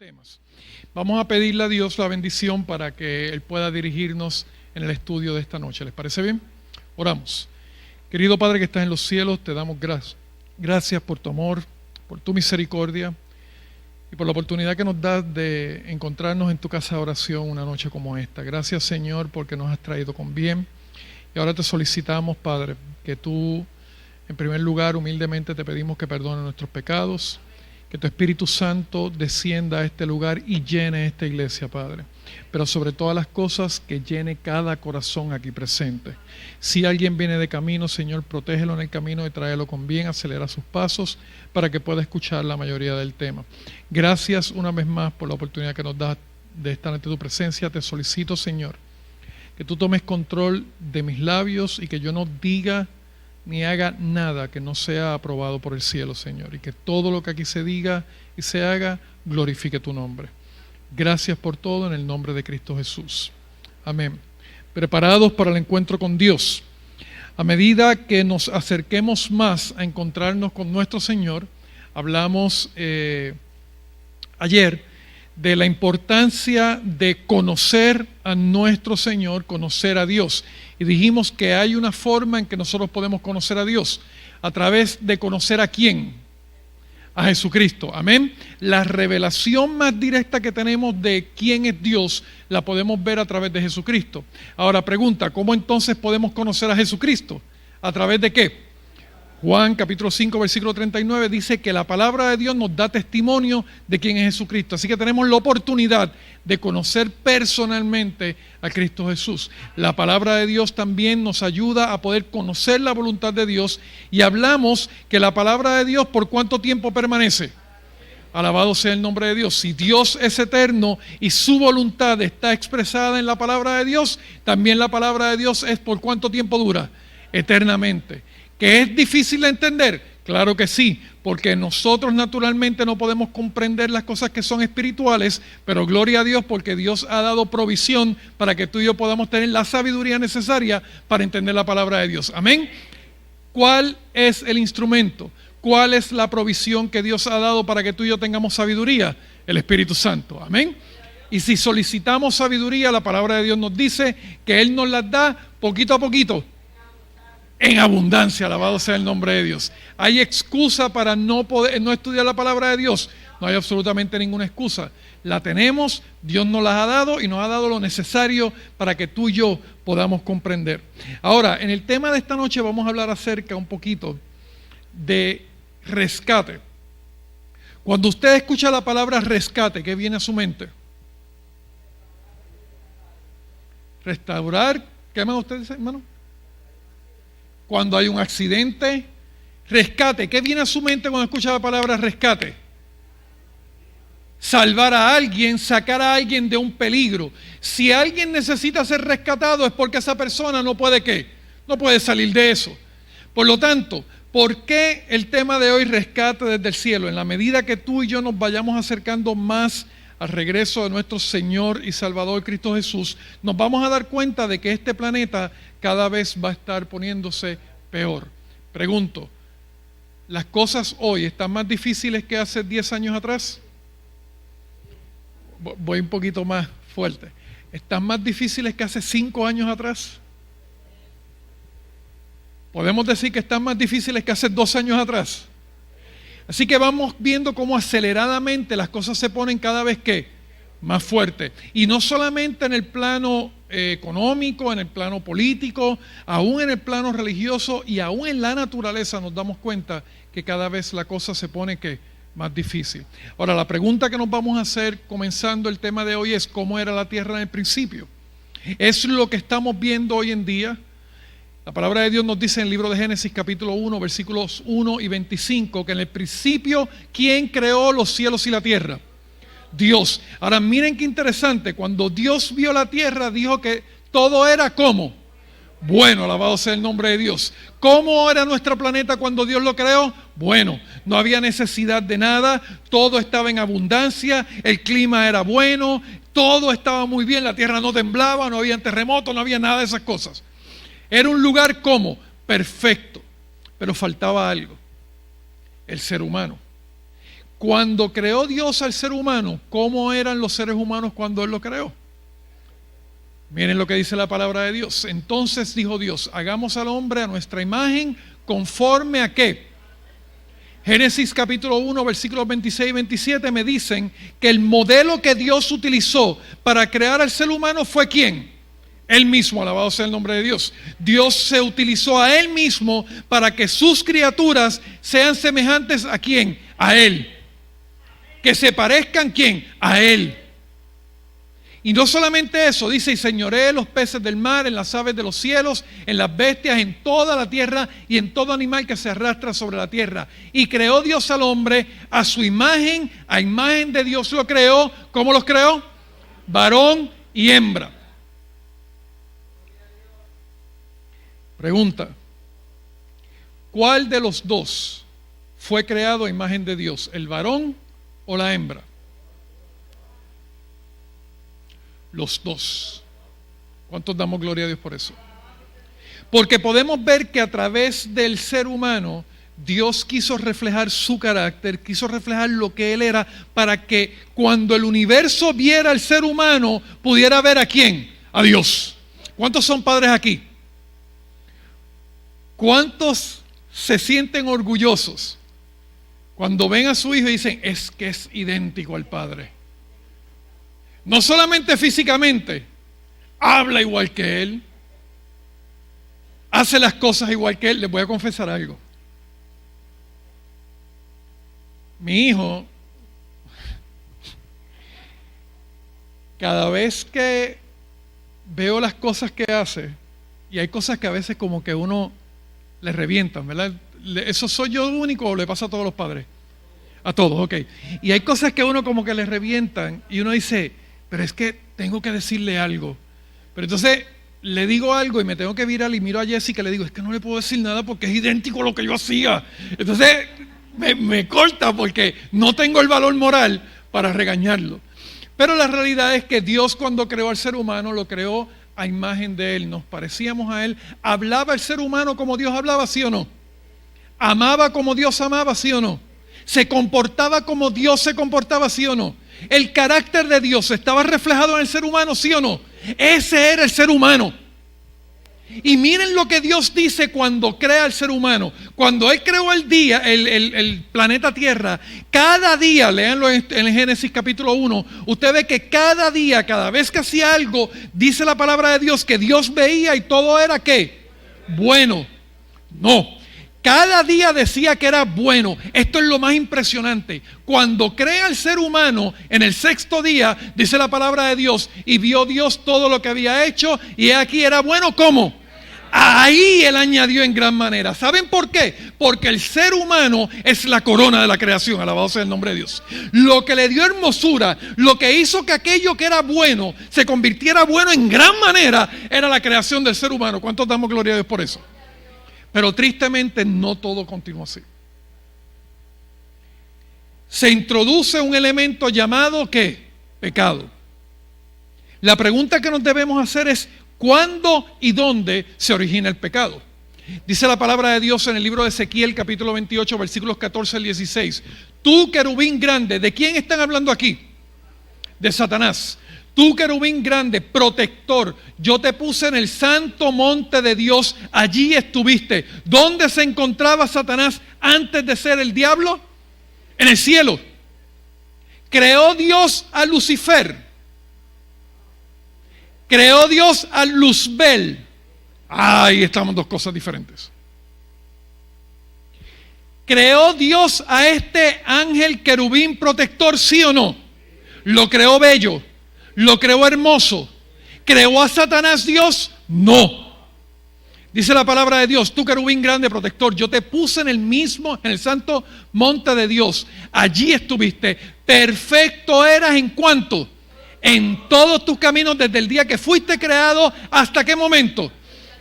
temas. Vamos a pedirle a Dios la bendición para que Él pueda dirigirnos en el estudio de esta noche. ¿Les parece bien? Oramos. Querido Padre que estás en los cielos, te damos gracias por tu amor, por tu misericordia y por la oportunidad que nos das de encontrarnos en tu casa de oración una noche como esta. Gracias, Señor, porque nos has traído con bien. Y ahora te solicitamos, Padre, que tú, en primer lugar, humildemente te pedimos que perdones nuestros pecados, que tu Espíritu Santo descienda a este lugar y llene esta iglesia, Padre. Pero sobre todas las cosas, que llene cada corazón aquí presente. Si alguien viene de camino, Señor, protégelo en el camino y tráelo con bien, acelera sus pasos para que pueda escuchar la mayoría del tema. Gracias una vez más por la oportunidad que nos das de estar ante tu presencia. Te solicito, Señor, que tú tomes control de mis labios y que yo no diga ni haga nada que no sea aprobado por el cielo, Señor, y que todo lo que aquí se diga y se haga glorifique tu nombre. Gracias por todo en el nombre de Cristo Jesús. Amén. Preparados para el encuentro con Dios. A medida que nos acerquemos más a encontrarnos con nuestro Señor, hablamos ayer de la importancia de conocer a nuestro Señor, conocer a Dios. Y dijimos que hay una forma en que nosotros podemos conocer a Dios, a través de conocer a ¿quién? A Jesucristo. Amén. La revelación más directa que tenemos de quién es Dios, la podemos ver a través de Jesucristo. Ahora pregunta, ¿cómo entonces podemos conocer a Jesucristo? ¿A través de qué? Juan capítulo 5 versículo 39 dice que la palabra de Dios nos da testimonio de quién es Jesucristo. Así que tenemos la oportunidad de conocer personalmente a Cristo Jesús. La palabra de Dios también nos ayuda a poder conocer la voluntad de Dios, y hablamos que la palabra de Dios, ¿por cuánto tiempo permanece? Alabado sea el nombre de Dios. Si Dios es eterno y su voluntad está expresada en la palabra de Dios, también la palabra de Dios es ¿por cuánto tiempo dura? Eternamente. ¿Que es difícil de entender? Claro que sí, porque nosotros naturalmente no podemos comprender las cosas que son espirituales, pero gloria a Dios porque Dios ha dado provisión para que tú y yo podamos tener la sabiduría necesaria para entender la palabra de Dios. Amén. ¿Cuál es el instrumento? ¿Cuál es la provisión que Dios ha dado para que tú y yo tengamos sabiduría? El Espíritu Santo. Amén. Y si solicitamos sabiduría, la palabra de Dios nos dice que Él nos las da poquito a poquito. En abundancia, alabado sea el nombre de Dios. ¿Hay excusa para no estudiar la palabra de Dios? No hay absolutamente ninguna excusa. La tenemos, Dios nos las ha dado y nos ha dado lo necesario para que tú y yo podamos comprender. Ahora, en el tema de esta noche vamos a hablar acerca un poquito de rescate. Cuando usted escucha la palabra rescate, ¿qué viene a su mente? Restaurar. ¿Qué más usted dice, hermano? Cuando hay un accidente, rescate. ¿Qué viene a su mente cuando escucha la palabra rescate? Salvar a alguien, sacar a alguien de un peligro. Si alguien necesita ser rescatado es porque esa persona no puede ¿qué? No puede salir de eso. Por lo tanto, ¿por qué el tema de hoy rescate desde el cielo? En la medida que tú y yo nos vayamos acercando más al regreso de nuestro Señor y Salvador Cristo Jesús, nos vamos a dar cuenta de que este planeta cada vez va a estar poniéndose peor. Pregunto, ¿las cosas hoy están más difíciles que hace 10 años atrás? Voy un poquito más fuerte. ¿Están más difíciles que hace 5 años atrás? ¿Podemos decir que están más difíciles que hace 2 años atrás? Así que vamos viendo cómo aceleradamente las cosas se ponen cada vez que más fuertes. Y no solamente en el plano económico, en el plano político, aún en el plano religioso y aún en la naturaleza nos damos cuenta que cada vez la cosa se pone ¿qué? Más difícil. Ahora, la pregunta que nos vamos a hacer comenzando el tema de hoy es ¿cómo era la tierra en el principio? ¿Es lo que estamos viendo hoy en día? La palabra de Dios nos dice en el libro de Génesis capítulo 1, versículos 1 y 25, que en el principio, ¿quién creó los cielos y la tierra? Dios. Ahora miren qué interesante, cuando Dios vio la tierra, dijo que todo era ¿cómo? Bueno, alabado sea el nombre de Dios. ¿Cómo era nuestro planeta cuando Dios lo creó? Bueno, no había necesidad de nada, todo estaba en abundancia, el clima era bueno, todo estaba muy bien, la tierra no temblaba, no había terremotos, no había nada de esas cosas. Era un lugar como perfecto, pero faltaba algo, el ser humano. Cuando creó Dios al ser humano, ¿cómo eran los seres humanos cuando Él lo creó? Miren lo que dice la palabra de Dios. Entonces dijo Dios, hagamos al hombre a nuestra imagen, conforme a qué. Génesis capítulo 1, versículos 26 y 27 me dicen que el modelo que Dios utilizó para crear al ser humano fue ¿quién? Él mismo, alabado sea el nombre de Dios. Dios se utilizó a Él mismo para que sus criaturas sean semejantes ¿a quién? A Él. Que se parezcan ¿quién? A Él. Y no solamente eso, dice, y señoree los peces del mar, en las aves de los cielos, en las bestias, en toda la tierra y en todo animal que se arrastra sobre la tierra. Y creó Dios al hombre a su imagen, a imagen de Dios lo creó. ¿Cómo los creó? Varón y hembra. Pregunta, ¿cuál de los dos fue creado a imagen de Dios? ¿El varón o la hembra? Los dos. ¿Cuántos damos gloria a Dios por eso? Porque podemos ver que a través del ser humano Dios quiso reflejar su carácter, quiso reflejar lo que Él era, para que cuando el universo viera al ser humano pudiera ver ¿a quién? A Dios. ¿Cuántos son padres aquí? ¿Cuántos se sienten orgullosos cuando ven a su hijo y dicen, es que es idéntico al padre? No solamente físicamente, habla igual que él, hace las cosas igual que él. Les voy a confesar algo. Mi hijo, cada vez que veo las cosas que hace, y hay cosas que a veces como que uno le revientan, ¿verdad? ¿Eso soy yo único o le pasa a todos los padres? A todos, ok. Y hay cosas que a uno como que le revientan y uno dice, pero es que tengo que decirle algo. Pero entonces le digo algo y me tengo que virar y miro a Jessica y le digo, es que no le puedo decir nada porque es idéntico a lo que yo hacía. Entonces me corta porque no tengo el valor moral para regañarlo. Pero la realidad es que Dios, cuando creó al ser humano, lo creó a imagen de Él. Nos parecíamos a Él. ¿Hablaba el ser humano como Dios hablaba, sí o no? ¿Amaba como Dios amaba, sí o no? ¿Se comportaba como Dios se comportaba, sí o no? ¿El carácter de Dios estaba reflejado en el ser humano, sí o no? Ese era el ser humano. Y miren lo que Dios dice cuando crea al ser humano. Cuando Él creó el planeta Tierra, cada día, léanlo en Génesis capítulo 1, usted ve que cada día, cada vez que hacía algo, dice la palabra de Dios que Dios veía y todo era ¿qué? Bueno. No. Cada día decía que era bueno. Esto es lo más impresionante. Cuando crea el ser humano, en el sexto día, dice la palabra de Dios, y vio Dios todo lo que había hecho, y aquí era bueno, ¿cómo? Ahí Él añadió en gran manera. ¿Saben por qué? Porque el ser humano es la corona de la creación, alabado sea el nombre de Dios. Lo que le dio hermosura, lo que hizo que aquello que era bueno se convirtiera bueno en gran manera, era la creación del ser humano. ¿Cuántos damos gloria a Dios por eso? Pero tristemente no todo continúa así. Se introduce un elemento llamado ¿qué? Pecado. La pregunta que nos debemos hacer es ¿cuándo y dónde se origina el pecado? Dice la palabra de Dios en el libro de Ezequiel capítulo 28 versículos 14 al 16. Tú, querubín grande, ¿de quién están hablando aquí? De Satanás. Tú, querubín grande, protector, yo te puse en el santo monte de Dios, allí estuviste. ¿Dónde se encontraba Satanás antes de ser el diablo? En el cielo. Creó Dios a Lucifer. Creó Dios a Luzbel. Ahí estamos, dos cosas diferentes. ¿Creó Dios a este ángel querubín protector, sí o no? ¿Lo creó bello? ¿Lo creó hermoso? ¿Creó a Satanás Dios? No. Dice la palabra de Dios, tú querubín grande protector, yo te puse en el santo monte de Dios. Allí estuviste. Perfecto eras en cuanto, en todos tus caminos desde el día que fuiste creado, ¿hasta qué momento?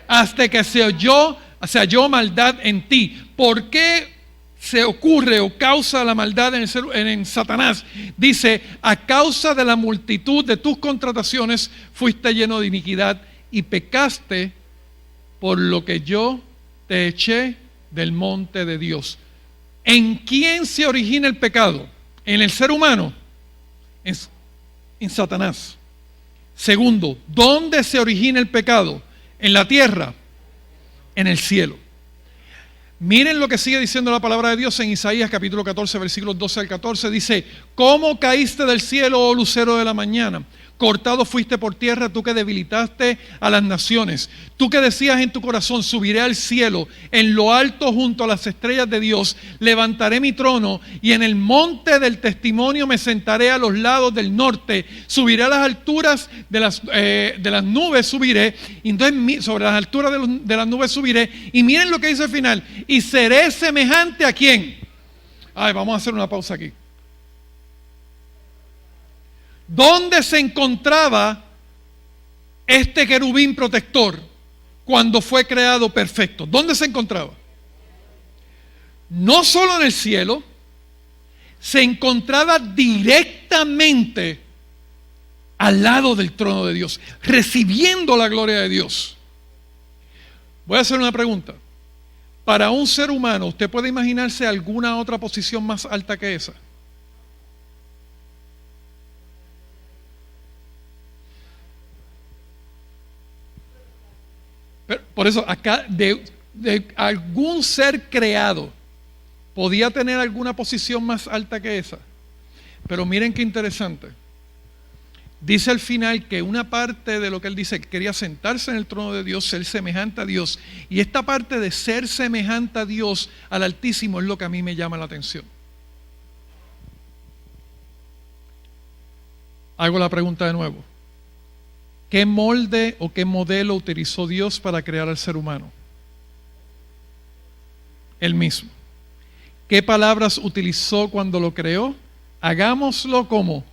Hasta que se halló maldad en ti. ¿Por qué se ocurre o causa la maldad en Satanás? Dice, a causa de la multitud de tus contrataciones fuiste lleno de iniquidad y pecaste, por lo que yo te eché del monte de Dios. ¿En quién se origina el pecado? en el ser humano, en Satanás. Segundo, ¿dónde se origina el pecado? En la tierra, en el cielo. Miren lo que sigue diciendo la palabra de Dios en Isaías capítulo 14, versículos 12 al 14. Dice, ¿cómo caíste del cielo, oh lucero de la mañana? Cortado fuiste por tierra, tú que debilitaste a las naciones. Tú que decías en tu corazón, subiré al cielo, en lo alto junto a las estrellas de Dios, levantaré mi trono y en el monte del testimonio me sentaré a los lados del norte. Subiré a las alturas de las nubes, subiré. Y entonces sobre las alturas de las nubes subiré. Y miren lo que dice al final. Y seré semejante a ¿quién? Ay, vamos a hacer una pausa aquí. ¿Dónde se encontraba este querubín protector cuando fue creado perfecto? ¿Dónde se encontraba? No solo en el cielo, se encontraba directamente al lado del trono de Dios, recibiendo la gloria de Dios. Voy a hacer una pregunta. Para un ser humano, ¿usted puede imaginarse alguna otra posición más alta que esa? Pero, por eso, acá, de algún ser creado, podía tener alguna posición más alta que esa. Pero miren qué interesante. Dice al final que una parte de lo que él dice, quería sentarse en el trono de Dios, ser semejante a Dios. Y esta parte de ser semejante a Dios, al Altísimo, es lo que a mí me llama la atención. Hago la pregunta de nuevo. ¿Qué molde o qué modelo utilizó Dios para crear al ser humano? Él mismo. ¿Qué palabras utilizó cuando lo creó? Hagámoslo como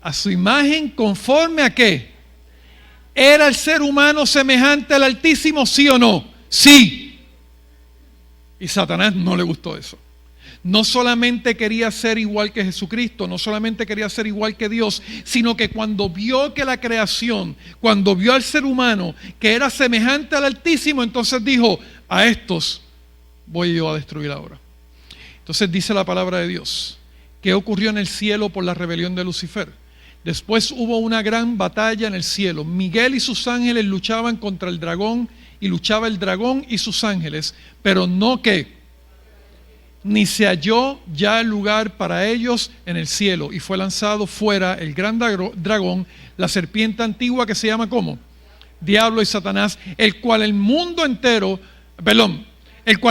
a su imagen, conforme a qué. ¿Era el ser humano semejante al Altísimo, sí o no? Sí. Y Satanás no le gustó eso. No solamente quería ser igual que Jesucristo, no solamente quería ser igual que Dios, sino que cuando vio que la creación, cuando vio al ser humano que era semejante al Altísimo, entonces dijo, a estos voy yo a destruir ahora. Entonces dice la palabra de Dios, ¿qué ocurrió en el cielo por la rebelión de Lucifer? Después hubo una gran batalla en el cielo. Miguel y sus ángeles luchaban contra el dragón, y luchaba el dragón y sus ángeles, pero no que ni se halló ya lugar para ellos en el cielo, y fue lanzado fuera el gran dragón, la serpiente antigua que se llama ¿cómo? Diablo y Satanás, el cual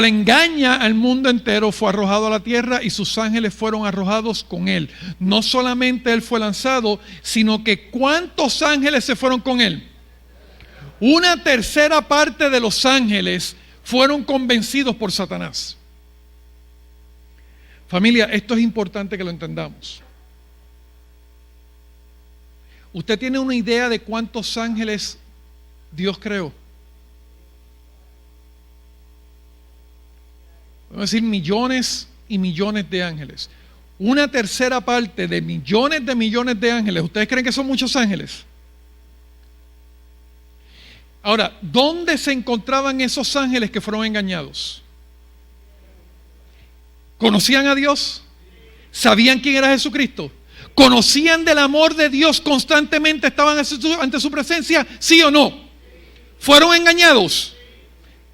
engaña al mundo entero, fue arrojado a la tierra y sus ángeles fueron arrojados con él. No solamente él fue lanzado, sino que ¿cuántos ángeles se fueron con él? Una tercera parte de los ángeles fueron convencidos por Satanás. Familia, esto es importante que lo entendamos. ¿Usted tiene una idea de cuántos ángeles Dios creó? Vamos a decir millones y millones de ángeles. Una tercera parte de millones de ángeles. ¿Ustedes creen que son muchos ángeles? Ahora, ¿dónde se encontraban esos ángeles que fueron engañados? ¿Conocían a Dios? ¿Sabían quién era Jesucristo? ¿Conocían del amor de Dios constantemente? ¿Estaban ante su presencia? ¿Sí o no? ¿Fueron engañados?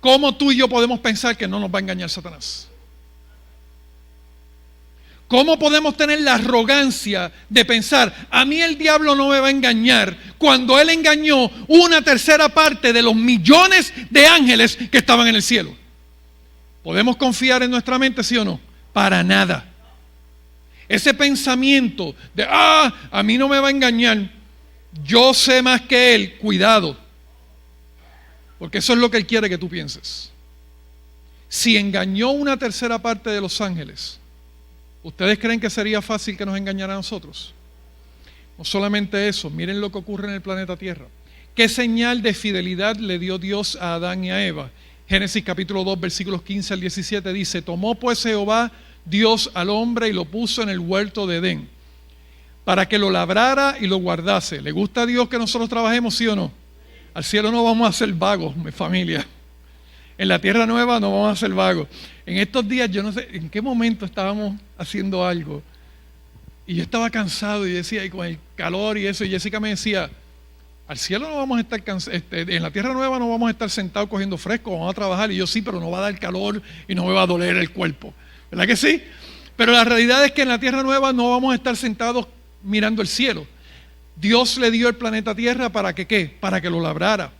¿Cómo tú y yo podemos pensar que no nos va a engañar Satanás? ¿Cómo podemos tener la arrogancia de pensar, a mí el diablo no me va a engañar, cuando él engañó una tercera parte de los millones de ángeles que estaban en el cielo? ¿Podemos confiar en nuestra mente, sí o no? Para nada. Ese pensamiento de, a mí no me va a engañar, yo sé más que él, cuidado. Porque eso es lo que él quiere que tú pienses. Si engañó una tercera parte de los ángeles, ¿ustedes creen que sería fácil que nos engañara a nosotros? No solamente eso, miren lo que ocurre en el planeta Tierra. ¿Qué señal de fidelidad le dio Dios a Adán y a Eva? Génesis capítulo 2, versículos 15 al 17 dice, tomó pues Jehová Dios al hombre y lo puso en el huerto de Edén, para que lo labrara y lo guardase. ¿Le gusta a Dios que nosotros trabajemos, sí o no? Al cielo no vamos a ser vagos, mi familia. En la tierra nueva no vamos a ser vagos. En estos días, yo no sé en qué momento estábamos haciendo algo Y yo estaba cansado y decía, y con el calor y eso, y Jessica me decía, al cielo no vamos a estar en la tierra nueva no vamos a estar sentados cogiendo fresco, vamos a trabajar. Y yo, sí, pero no va a dar calor y no me va a doler el cuerpo. ¿Verdad que sí? Pero la realidad es que en la tierra nueva no vamos a estar sentados mirando el cielo. Dios le dio el planeta Tierra para que ¿qué? Para que lo labrara,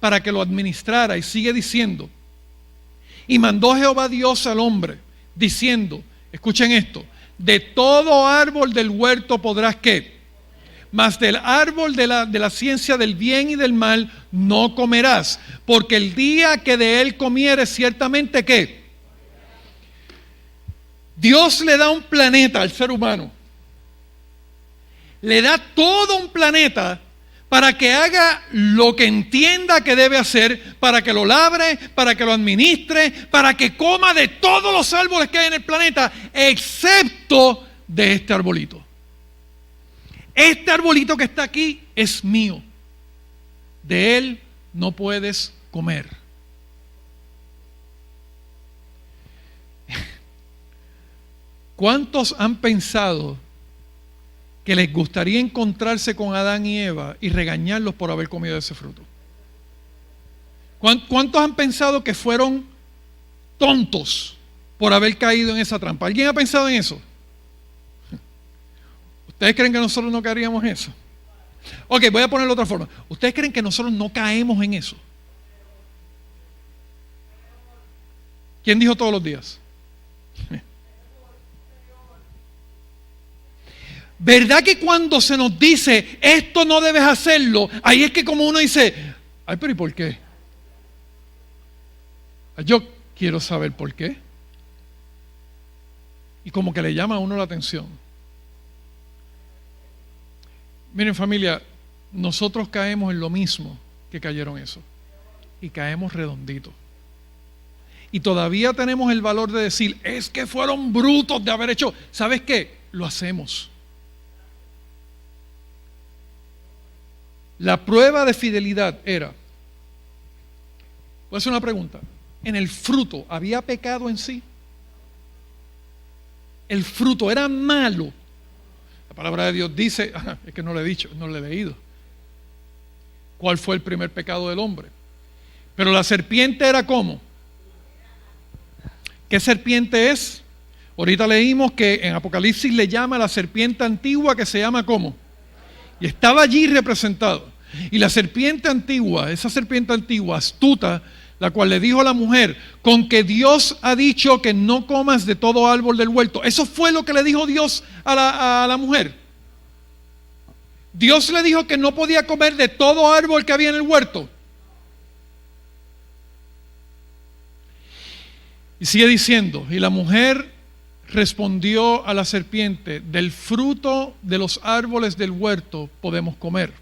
para que lo administrara. Y sigue diciendo, y mandó Jehová Dios al hombre, diciendo, escuchen esto, de todo árbol del huerto podrás ¿qué? Mas del árbol de la ciencia del bien y del mal no comerás, porque el día que de él comieres ciertamente ¿qué? Dios le da un planeta al ser humano. Le da todo un planeta para que haga lo que entienda que debe hacer, para que lo labre, para que lo administre, para que coma de todos los árboles que hay en el planeta, excepto de este arbolito. Este arbolito que está aquí es mío. De él no puedes comer. ¿Cuántos han pensado que les gustaría encontrarse con Adán y Eva y regañarlos por haber comido de ese fruto? ¿Cuántos han pensado que fueron tontos por haber caído en esa trampa? ¿Alguien ha pensado en eso? ¿Ustedes creen que nosotros no caeríamos en eso? Ok, voy a ponerlo de otra forma. ¿Ustedes creen que nosotros no caemos en eso? ¿Quién dijo todos los días? ¿Verdad que cuando se nos dice esto no debes hacerlo, ahí es que como uno dice, ay, pero ¿y por qué? Yo quiero saber por qué. Y como que le llama a uno la atención. Miren, familia, nosotros caemos en lo mismo que cayeron esos. Y caemos redonditos. Y todavía tenemos el valor de decir, es que fueron brutos de haber hecho. ¿Sabes qué? Lo hacemos. La prueba de fidelidad era, voy a hacer una pregunta, ¿en el fruto había pecado en sí? El fruto era malo. La palabra de Dios dice, es que no lo he dicho, no lo he leído. ¿Cuál fue el primer pecado del hombre? Pero la serpiente era ¿cómo? ¿Qué serpiente es? Ahorita leímos que en Apocalipsis le llama a la serpiente antigua que se llama ¿cómo? Y estaba allí representado. Y la serpiente antigua, esa serpiente antigua, astuta, la cual le dijo a la mujer, con que Dios ha dicho que no comas de todo árbol del huerto. Eso fue lo que le dijo Dios a la mujer. Dios le dijo que no podía comer de todo árbol que había en el huerto. Y sigue diciendo, y la mujer respondió a la serpiente, del fruto de los árboles del huerto podemos comer,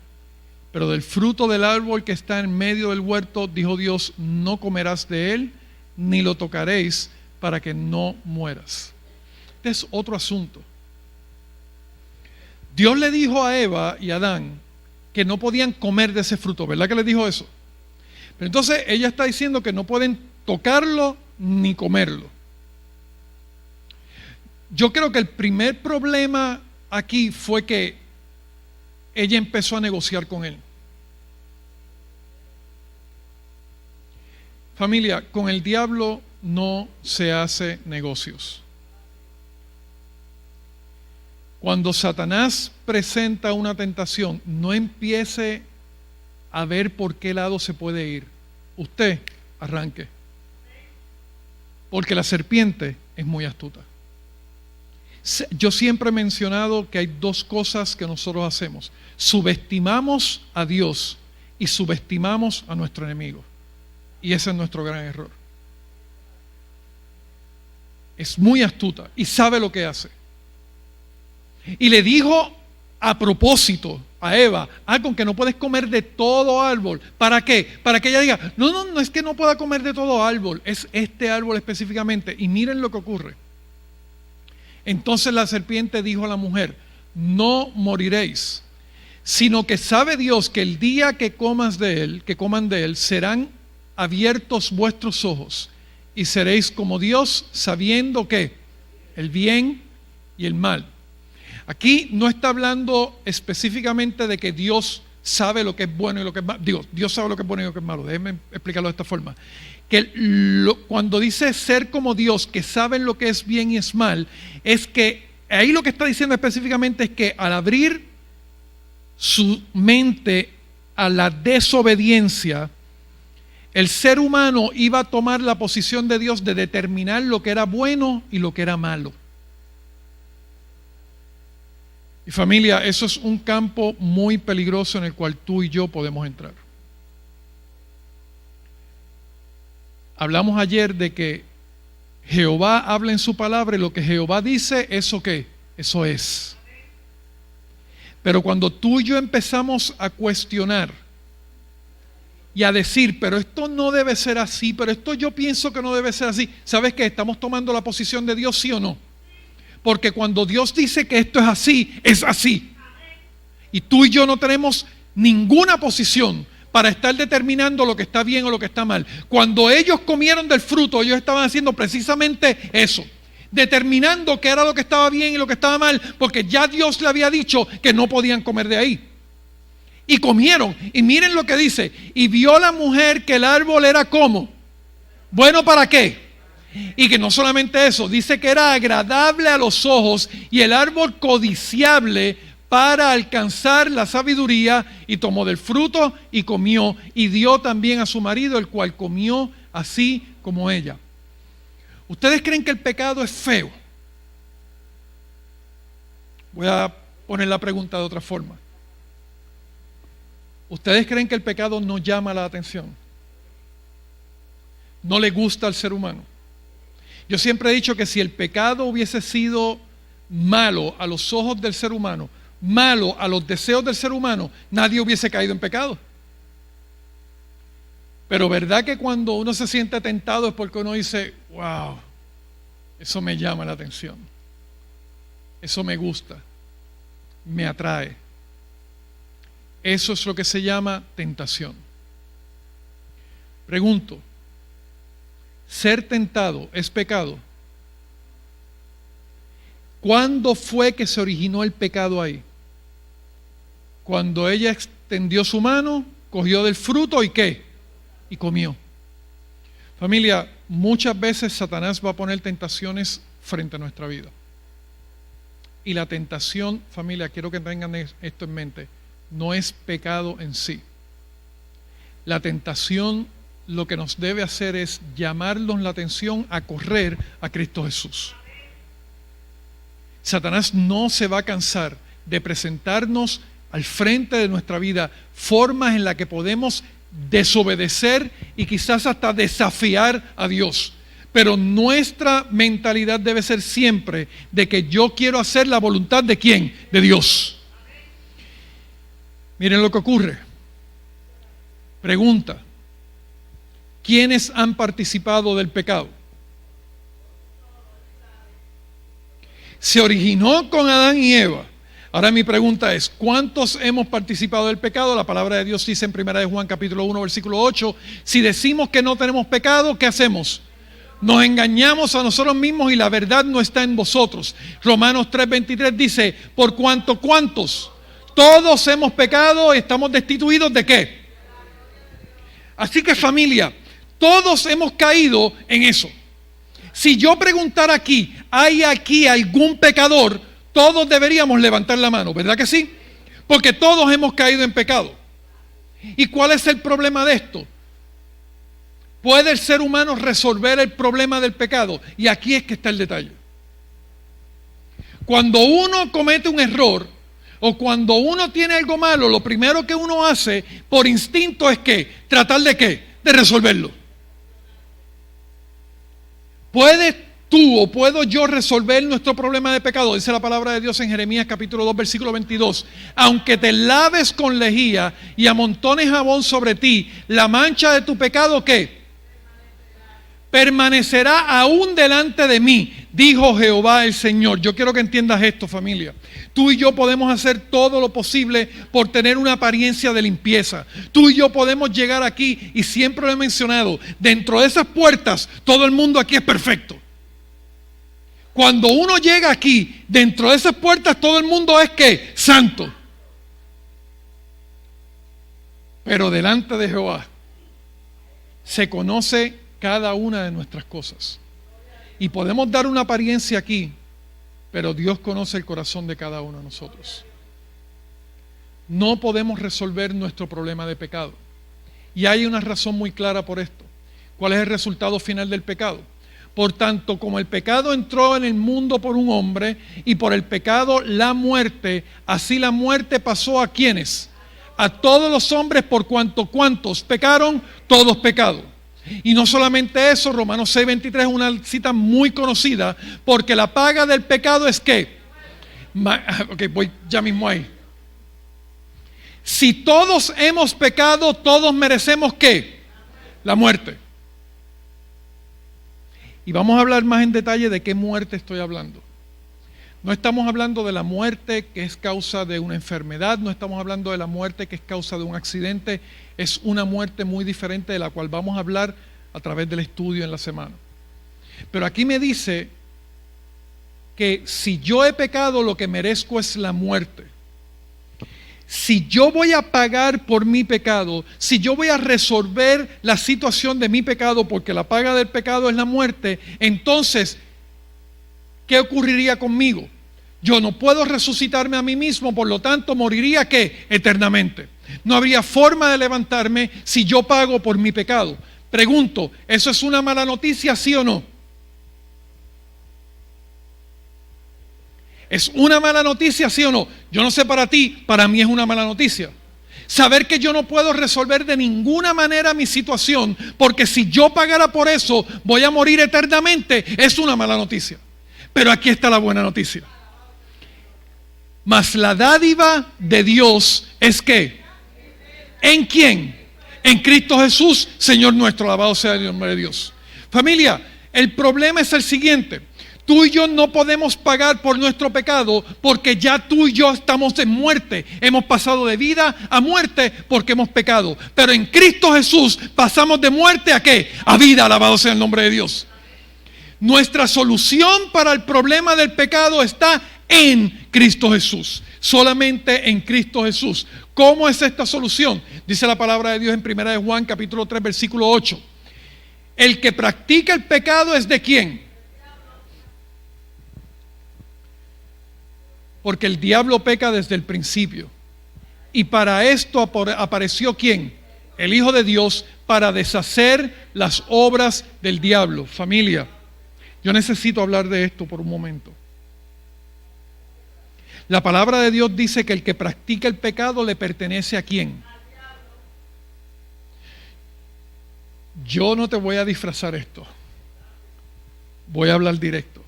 pero del fruto del árbol que está en medio del huerto, dijo Dios, no comerás de él, ni lo tocaréis, para que no mueras. Este es otro asunto. Dios le dijo a Eva y a Adán que no podían comer de ese fruto, ¿verdad que les dijo eso? Pero entonces ella está diciendo que no pueden tocarlo ni comerlo. Yo creo que el primer problema aquí fue que ella empezó a negociar con él. Familia, con el diablo no se hace negocios. Cuando Satanás presenta una tentación, no empiece a ver por qué lado se puede ir. Usted arranque. Porque la serpiente es muy astuta. Yo siempre he mencionado que hay dos cosas que nosotros hacemos. Subestimamos a Dios y subestimamos a nuestro enemigo. Y ese es nuestro gran error. Es muy astuta y sabe lo que hace. Y le dijo a propósito a Eva, con que no puedes comer de todo árbol. ¿Para qué? Para que ella diga, no es que no pueda comer de todo árbol, es este árbol específicamente. Y miren lo que ocurre. Entonces la serpiente dijo a la mujer, no moriréis, sino que sabe Dios que el día que coman de él, serán abiertos vuestros ojos y seréis como Dios, sabiendo que el bien y el mal. Aquí no está hablando específicamente de que Dios sabe lo que es bueno y lo que es malo. Digo, Dios sabe lo que es bueno y lo que es malo. Déjenme explicarlo de esta forma. Que cuando dice ser como Dios, que saben lo que es bien y es mal, es que ahí lo que está diciendo específicamente es que al abrir su mente a la desobediencia, el ser humano iba a tomar la posición de Dios de determinar lo que era bueno y lo que era malo. Y familia, eso es un campo muy peligroso en el cual tú y yo podemos entrar. Hablamos ayer de que Jehová habla en su palabra y lo que Jehová dice, ¿eso qué? Eso es. Pero cuando tú y yo empezamos a cuestionar y a decir, pero esto no debe ser así, pero esto yo pienso que no debe ser así, ¿sabes qué? Estamos tomando la posición de Dios, ¿sí o no? Porque cuando Dios dice que esto es así, es así. Y tú y yo no tenemos ninguna posición para estar determinando lo que está bien o lo que está mal. Cuando ellos comieron del fruto, ellos estaban haciendo precisamente eso, determinando qué era lo que estaba bien y lo que estaba mal, porque ya Dios le había dicho que no podían comer de ahí. Y comieron, y miren lo que dice, y vio la mujer que el árbol era como, ¿bueno para qué? Y que no solamente eso, dice que era agradable a los ojos y el árbol codiciable para alcanzar la sabiduría, y tomó del fruto y comió, y dio también a su marido, el cual comió así como ella. ¿Ustedes creen que el pecado es feo? Voy a poner la pregunta de otra forma. ¿Ustedes creen que el pecado no llama la atención? ¿No le gusta al ser humano? Yo siempre he dicho que si el pecado hubiese sido malo a los ojos del ser humano, malo a los deseos del ser humano, nadie hubiese caído en pecado. Pero ¿verdad que cuando uno se siente tentado es porque uno dice, wow, eso me llama la atención, eso me gusta, me atrae? Eso es lo que se llama tentación. Pregunto, ¿ser tentado es pecado? ¿Cuándo fue que se originó el pecado ahí? Cuando ella extendió su mano, cogió del fruto y ¿qué? Y comió. Familia, muchas veces Satanás va a poner tentaciones frente a nuestra vida. Y la tentación, familia, quiero que tengan esto en mente, no es pecado en sí. La tentación lo que nos debe hacer es llamarnos la atención a correr a Cristo Jesús. Satanás no se va a cansar de presentarnos al frente de nuestra vida formas en las que podemos desobedecer y quizás hasta desafiar a Dios. Pero nuestra mentalidad debe ser siempre de que yo quiero hacer la voluntad de ¿quién? De Dios. Miren lo que ocurre. Pregunta: ¿quiénes han participado del pecado? Se originó con Adán y Eva. Ahora mi pregunta es, ¿cuántos hemos participado del pecado? La palabra de Dios dice en 1 de Juan capítulo 1 versículo 8, si decimos que no tenemos pecado, ¿qué hacemos? Nos engañamos a nosotros mismos y la verdad no está en vosotros. Romanos 3:23 dice, por cuanto, ¿cuántos? Todos hemos pecado y estamos destituidos ¿de qué? Así que familia, todos hemos caído en eso. Si yo preguntara aquí, ¿hay aquí algún pecador? Todos deberíamos levantar la mano, ¿verdad que sí? Porque todos hemos caído en pecado. ¿Y cuál es el problema de esto? ¿Puede el ser humano resolver el problema del pecado? Y aquí es que está el detalle. Cuando uno comete un error o cuando uno tiene algo malo, lo primero que uno hace por instinto es ¿qué? Tratar de ¿qué? De resolverlo. ¿Puedes tú o puedo yo resolver nuestro problema de pecado? Dice la palabra de Dios en Jeremías capítulo 2 versículo 22. Aunque te laves con lejía y amontones jabón sobre ti, la mancha de tu pecado ¿qué? Permanecerá aún delante de mí, dijo Jehová el Señor. Yo quiero que entiendas esto, familia. Tú y yo podemos hacer todo lo posible por tener una apariencia de limpieza. Tú y yo podemos llegar aquí, y siempre lo he mencionado, dentro de esas puertas, todo el mundo aquí es perfecto. Cuando uno llega aquí, dentro de esas puertas todo el mundo es ¿qué? Santo. Pero delante de Jehová se conoce cada una de nuestras cosas. Y podemos dar una apariencia aquí, pero Dios conoce el corazón de cada uno de nosotros. No podemos resolver nuestro problema de pecado. Y hay una razón muy clara por esto. ¿Cuál es el resultado final del pecado? Por tanto, como el pecado entró en el mundo por un hombre, y por el pecado la muerte, así la muerte pasó ¿a quiénes? A todos los hombres, por cuanto ¿cuántos pecaron? Todos pecados. Y no solamente eso, Romanos 6:23 es una cita muy conocida, porque la paga del pecado es ¿qué? Ok, voy ya mismo ahí. Si todos hemos pecado, todos merecemos ¿qué? La muerte. Y vamos a hablar más en detalle de qué muerte estoy hablando. No estamos hablando de la muerte que es causa de una enfermedad, no estamos hablando de la muerte que es causa de un accidente, es una muerte muy diferente de la cual vamos a hablar a través del estudio en la semana. Pero aquí me dice que si yo he pecado, lo que merezco es la muerte. Si yo voy a pagar por mi pecado, si yo voy a resolver la situación de mi pecado, porque la paga del pecado es la muerte, entonces, ¿qué ocurriría conmigo? Yo no puedo resucitarme a mí mismo, por lo tanto, moriría ¿qué? Eternamente. No habría forma de levantarme si yo pago por mi pecado. Pregunto, ¿eso es una mala noticia, sí o no? ¿Es una mala noticia, sí o no? Yo no sé para ti, para mí es una mala noticia. Saber que yo no puedo resolver de ninguna manera mi situación, porque si yo pagara por eso, voy a morir eternamente, es una mala noticia. Pero aquí está la buena noticia. Mas la dádiva de Dios es ¿qué? ¿En quién? En Cristo Jesús, Señor nuestro, alabado sea el nombre de Dios. Familia, el problema es el siguiente. Tú y yo no podemos pagar por nuestro pecado porque ya tú y yo estamos en muerte. Hemos pasado de vida a muerte porque hemos pecado. Pero en Cristo Jesús pasamos de muerte ¿a qué? A vida, alabado sea el nombre de Dios. Nuestra solución para el problema del pecado está en Cristo Jesús. Solamente en Cristo Jesús. ¿Cómo es esta solución? Dice la palabra de Dios en 1 de Juan capítulo 3 versículo 8. El que practica el pecado es ¿de quién? Porque el diablo peca desde el principio. Y para esto apareció ¿quién? El Hijo de Dios, para deshacer las obras del diablo. Familia, yo necesito hablar de esto por un momento. La palabra de Dios dice que el que practica el pecado le pertenece ¿a quién? Yo no te voy a disfrazar esto. Voy a hablar directo.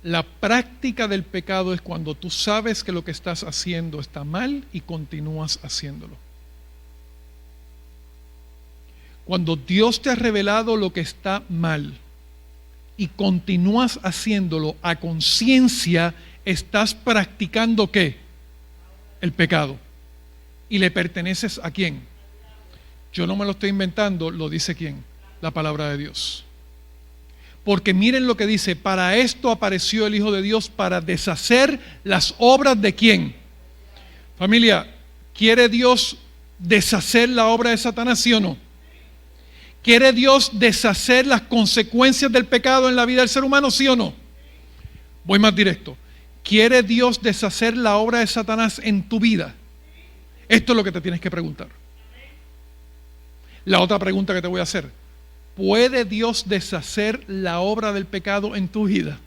La práctica del pecado es cuando tú sabes que lo que estás haciendo está mal y continúas haciéndolo. Cuando Dios te ha revelado lo que está mal y continúas haciéndolo a conciencia, estás practicando ¿qué? El pecado. ¿Y le perteneces a quién? Yo no me lo estoy inventando, lo dice ¿quién? La palabra de Dios. Porque miren lo que dice, para esto apareció el Hijo de Dios, para deshacer las obras de ¿quién? Familia, ¿quiere Dios deshacer la obra de Satanás, sí o no? ¿Quiere Dios deshacer las consecuencias del pecado en la vida del ser humano, sí o no? Voy más directo. ¿Quiere Dios deshacer la obra de Satanás en tu vida? Esto es lo que te tienes que preguntar. La otra pregunta que te voy a hacer. ¿Puede Dios deshacer la obra del pecado en tu vida?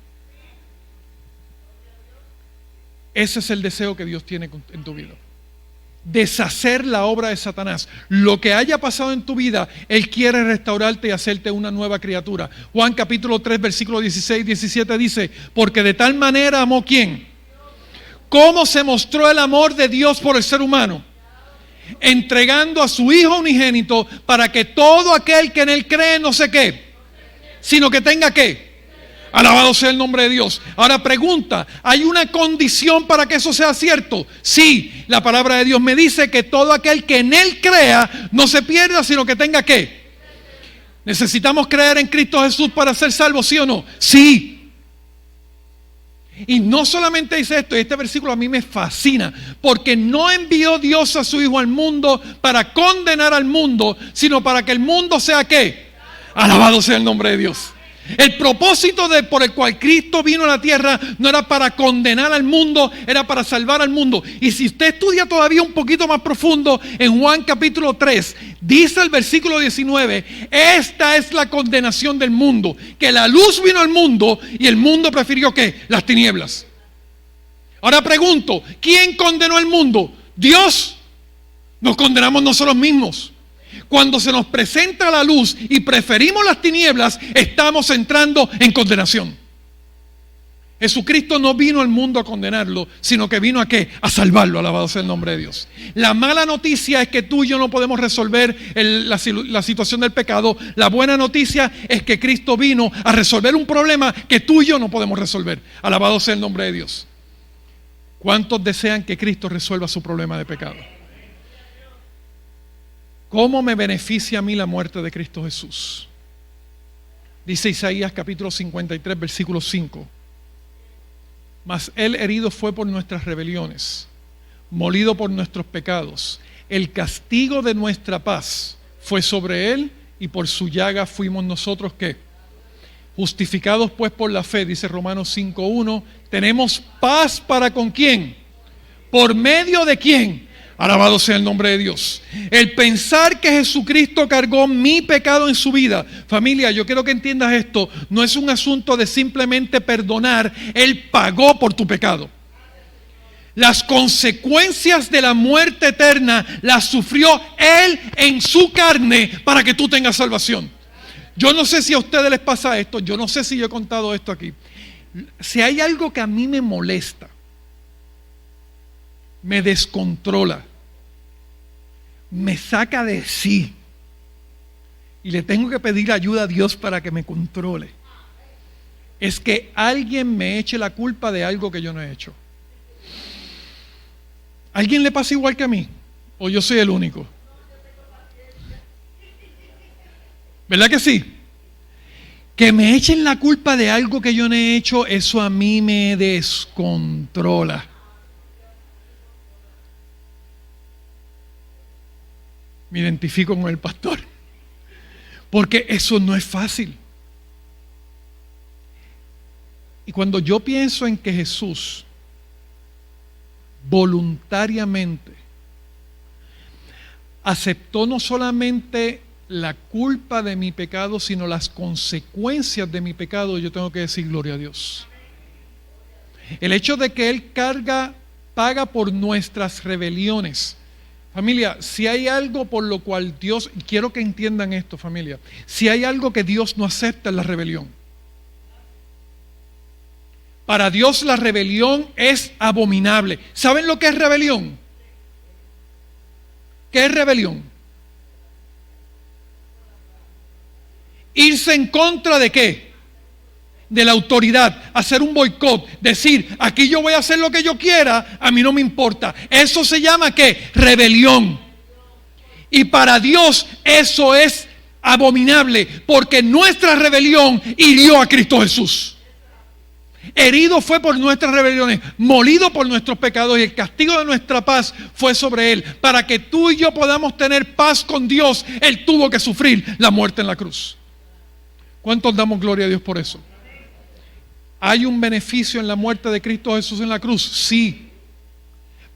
Ese es el deseo que Dios tiene en tu vida. Deshacer la obra de Satanás. Lo que haya pasado en tu vida, Él quiere restaurarte y hacerte una nueva criatura. Juan capítulo 3, versículo 16 y 17 dice, porque de tal manera amó ¿quién? ¿Cómo se mostró el amor de Dios por el ser humano? Entregando a su Hijo unigénito para que todo aquel que en Él cree no sé qué, sino que tenga ¿qué? Alabado sea el nombre de Dios. Ahora pregunta, ¿hay una condición para que eso sea cierto? Sí, la palabra de Dios me dice que todo aquel que en Él crea no se pierda, sino que tenga ¿qué? ¿Necesitamos creer en Cristo Jesús para ser salvos, sí o no? Sí. Y no solamente dice esto, y este versículo a mí me fascina, porque no envió Dios a su Hijo al mundo para condenar al mundo, sino para que el mundo sea ¿qué? Alabado sea el nombre de Dios. El propósito por el cual Cristo vino a la tierra no era para condenar al mundo, era para salvar al mundo. Y si usted estudia todavía un poquito más profundo, en Juan capítulo 3, dice el versículo 19, esta es la condenación del mundo, que la luz vino al mundo y el mundo prefirió ¿qué? Las tinieblas. Ahora pregunto, ¿quién condenó al mundo? Dios. Nos condenamos nosotros mismos. Cuando se nos presenta la luz y preferimos las tinieblas, estamos entrando en condenación. Jesucristo no vino al mundo a condenarlo, sino que vino a ¿qué? A salvarlo, alabado sea el nombre de Dios. La mala noticia es que tú y yo no podemos resolver la situación del pecado. La buena noticia es que Cristo vino a resolver un problema que tú y yo no podemos resolver. Alabado sea el nombre de Dios. ¿Cuántos desean que Cristo resuelva su problema de pecado? ¿Cómo me beneficia a mí la muerte de Cristo Jesús? Dice Isaías capítulo 53, versículo 5. Mas Él herido fue por nuestras rebeliones, molido por nuestros pecados. El castigo de nuestra paz fue sobre Él y por su llaga fuimos nosotros ¿qué? Justificados pues por la fe, dice Romanos 5:1. Tenemos paz para ¿con quién? ¿Por medio de quién? Alabado sea el nombre de Dios. El pensar que Jesucristo cargó mi pecado en su vida. Familia, yo quiero que entiendas esto. No es un asunto de simplemente perdonar. Él pagó por tu pecado. Las consecuencias de la muerte eterna las sufrió Él en su carne para que tú tengas salvación. Yo no sé si a ustedes les pasa esto. Yo no sé si yo he contado esto aquí. Si hay algo que a mí me molesta, me descontrola, me saca de sí y le tengo que pedir ayuda a Dios para que me controle, es que alguien me eche la culpa de algo que yo no he hecho. ¿A alguien le pasa igual que a mí? ¿O yo soy el único? ¿Verdad que sí? Que me echen la culpa de algo que yo no he hecho, eso a mí me descontrola. Me identifico con el pastor, porque eso no es fácil. Y cuando yo pienso en que Jesús voluntariamente aceptó no solamente la culpa de mi pecado, sino las consecuencias de mi pecado, yo tengo que decir gloria a Dios. El hecho de que Él paga por nuestras rebeliones. Familia, si hay algo por lo cual Dios, y quiero que entiendan esto, familia, si hay algo que Dios no acepta es la rebelión. Para Dios la rebelión es abominable. ¿Saben lo que es rebelión? ¿Qué es rebelión? Irse en contra de ¿qué? De la autoridad, hacer un boicot, decir, aquí yo voy a hacer lo que yo quiera, a mí no me importa. Eso se llama ¿qué? Rebelión. Y para Dios eso es abominable, porque nuestra rebelión hirió a Cristo Jesús. Herido fue por nuestras rebeliones, molido por nuestros pecados, y el castigo de nuestra paz fue sobre Él. Para que tú y yo podamos tener paz con Dios, Él tuvo que sufrir la muerte en la cruz. ¿Cuántos damos gloria a Dios por eso? ¿Hay un beneficio en la muerte de Cristo Jesús en la cruz? Sí.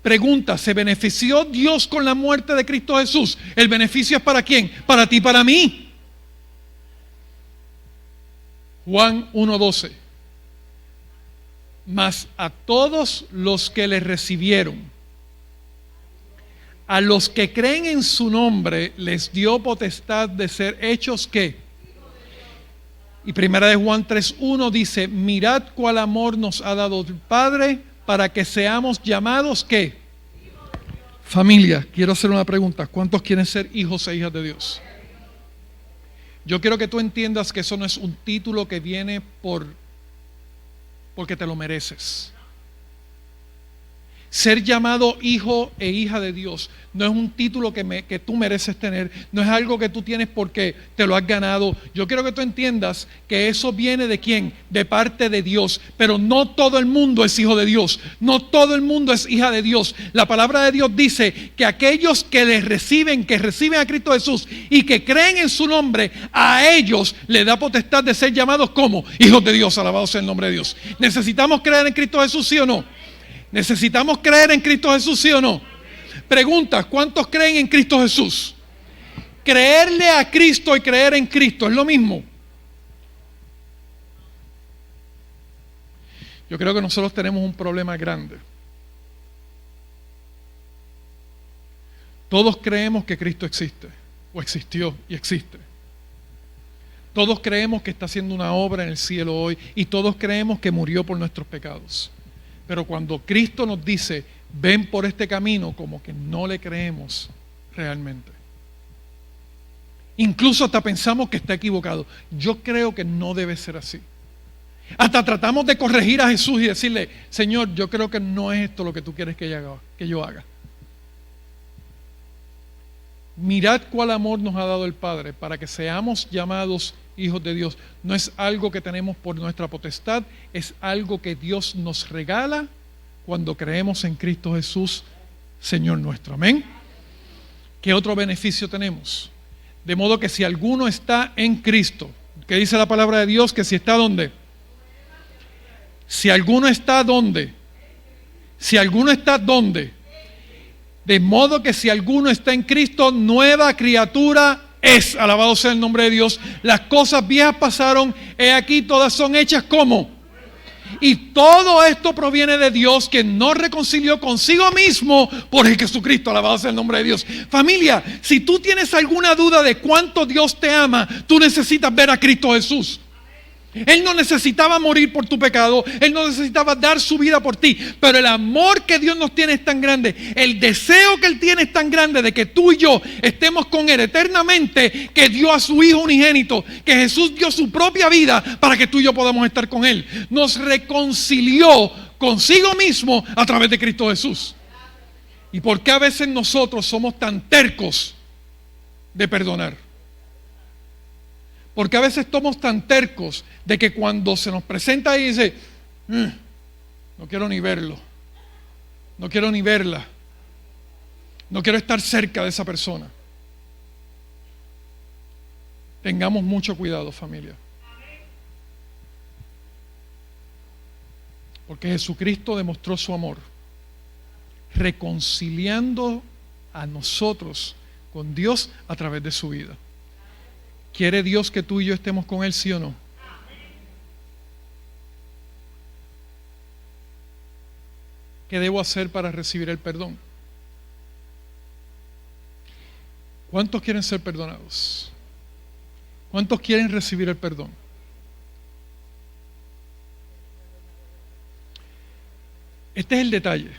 Pregunta, ¿se benefició Dios con la muerte de Cristo Jesús? ¿El beneficio es para quién? Para ti y para mí. Juan 1:12. Mas a todos los que le recibieron, a los que creen en su nombre, les dio potestad de ser hechos ¿qué? Y primera de Juan 3:1 dice, mirad cuál amor nos ha dado el Padre para que seamos llamados ¿qué? Familia, quiero hacer una pregunta. ¿Cuántos quieren ser hijos e hijas de Dios? Yo quiero que tú entiendas que eso no es un título que viene porque te lo mereces, Ser llamado hijo e hija de Dios no es un título que tú mereces tener, no es algo que tú tienes porque te lo has ganado. Yo quiero que tú entiendas que eso viene ¿de quién? De parte de Dios, pero no todo el mundo es hijo de Dios, no todo el mundo es hija de Dios. La palabra de Dios dice que aquellos que reciben a Cristo Jesús y que creen en su nombre, a ellos le da potestad de ser llamados como hijos de Dios. Alabado sea el nombre de Dios. ¿Necesitamos creer en Cristo Jesús, sí o no? ¿Necesitamos creer en Cristo Jesús, sí o no? Pregunta, ¿cuántos creen en Cristo Jesús? Creerle a Cristo y creer en Cristo es lo mismo. Yo creo que nosotros tenemos un problema grande. Todos creemos que Cristo existe, o existió y existe. Todos creemos que está haciendo una obra en el cielo hoy, y todos creemos que murió por nuestros pecados. Pero cuando Cristo nos dice, ven por este camino, como que no le creemos realmente. Incluso hasta pensamos que está equivocado. Yo creo que no debe ser así. Hasta tratamos de corregir a Jesús y decirle, Señor, yo creo que no es esto lo que tú quieres que yo haga. Mirad cuál amor nos ha dado el Padre para que seamos llamados hijos de Dios. No es algo que tenemos por nuestra potestad, es algo que Dios nos regala cuando creemos en Cristo Jesús, Señor nuestro. Amén. ¿Qué otro beneficio tenemos? De modo que si alguno está en Cristo, ¿qué dice la palabra de Dios? Que si está ¿dónde? Si alguno está ¿dónde? Si alguno está ¿dónde? De modo que si alguno está en Cristo, nueva criatura es. Alabado sea el nombre de Dios. Las cosas viejas pasaron, he aquí todas son hechas como. Y todo esto proviene de Dios, que nos reconcilió consigo mismo por el Jesucristo. Alabado sea el nombre de Dios. Familia, si tú tienes alguna duda de cuánto Dios te ama, tú necesitas ver a Cristo Jesús. Él no necesitaba morir por tu pecado, Él no necesitaba dar su vida por ti, pero el amor que Dios nos tiene es tan grande, el deseo que Él tiene es tan grande de que tú y yo estemos con Él eternamente, que dio a su Hijo unigénito, que Jesús dio su propia vida para que tú y yo podamos estar con Él. Nos reconcilió consigo mismo a través de Cristo Jesús. ¿Y por qué a veces nosotros somos tan tercos de perdonar? Porque a veces somos tan tercos de que cuando se nos presenta y dice, no quiero ni verlo, no quiero ni verla, no quiero estar cerca de esa persona. Tengamos mucho cuidado, familia. Porque Jesucristo demostró su amor, reconciliando a nosotros con Dios a través de su vida. ¿Quiere Dios que tú y yo estemos con Él, sí o no? ¿Qué debo hacer para recibir el perdón? ¿Cuántos quieren ser perdonados? ¿Cuántos quieren recibir el perdón? Este es el detalle.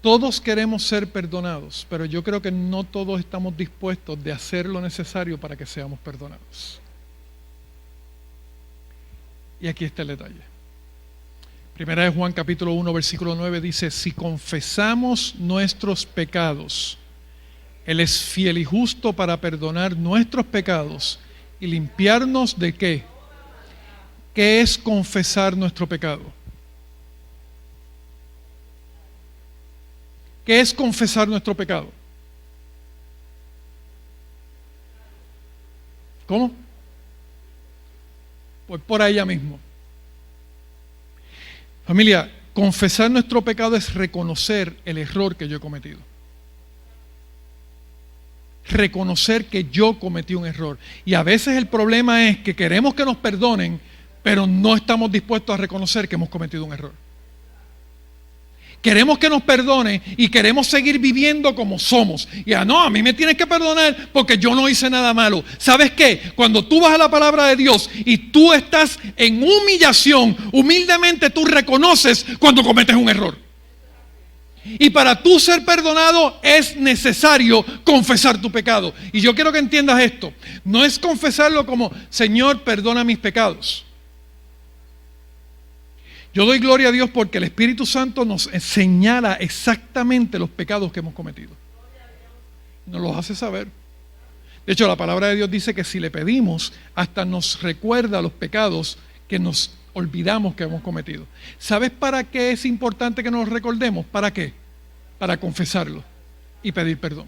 Todos queremos ser perdonados, pero yo creo que no todos estamos dispuestos de hacer lo necesario para que seamos perdonados. Y aquí está el detalle. Primera de Juan capítulo 1 versículo 9 dice, si confesamos nuestros pecados, Él es fiel y justo para perdonar nuestros pecados y limpiarnos ¿de qué? ¿Qué es confesar nuestro pecado? ¿Qué es confesar nuestro pecado? ¿Cómo? Pues por allá mismo. Familia, confesar nuestro pecado es reconocer el error que yo he cometido. Reconocer que yo cometí un error. Y a veces el problema es que queremos que nos perdonen, pero no estamos dispuestos a reconocer que hemos cometido un error. Queremos que nos perdone y queremos seguir viviendo como somos. Y a mí me tienes que perdonar porque yo no hice nada malo. ¿Sabes qué? Cuando tú vas a la palabra de Dios y tú estás en humillación, humildemente tú reconoces cuando cometes un error. Y para tú ser perdonado es necesario confesar tu pecado. Y yo quiero que entiendas esto. No es confesarlo como, Señor, perdona mis pecados. Yo doy gloria a Dios porque el Espíritu Santo nos señala exactamente los pecados que hemos cometido. Nos los hace saber. De hecho, la palabra de Dios dice que si le pedimos, hasta nos recuerda los pecados que nos olvidamos que hemos cometido. ¿Sabes para qué es importante que nos los recordemos? ¿Para qué? Para confesarlo y pedir perdón.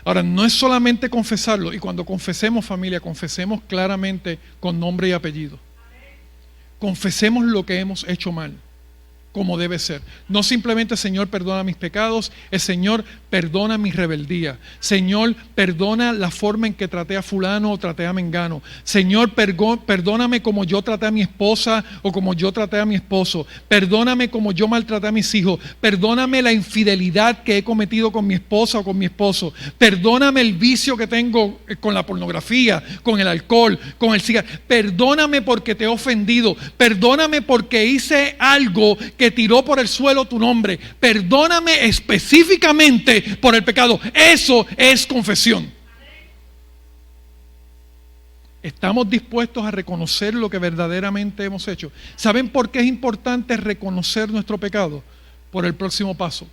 Ahora, no es solamente confesarlo, y cuando confesemos, familia, confesemos claramente con nombre y apellido. Confesemos lo que hemos hecho mal, como debe ser. No simplemente, Señor, perdona mis pecados, es Señor, perdona mi rebeldía. Señor, perdona la forma en que traté a fulano o traté a mengano. Señor, perdóname como yo traté a mi esposa o como yo traté a mi esposo. Perdóname como yo maltraté a mis hijos. Perdóname la infidelidad que he cometido con mi esposa o con mi esposo. Perdóname el vicio que tengo con la pornografía, con el alcohol, con el cigarro. Perdóname porque te he ofendido. Perdóname porque hice algo que tiró por el suelo tu nombre. Perdóname específicamente por el pecado. Eso es confesión. Estamos dispuestos a reconocer lo que verdaderamente hemos hecho. ¿Saben por qué es importante reconocer nuestro pecado? Por el próximo paso.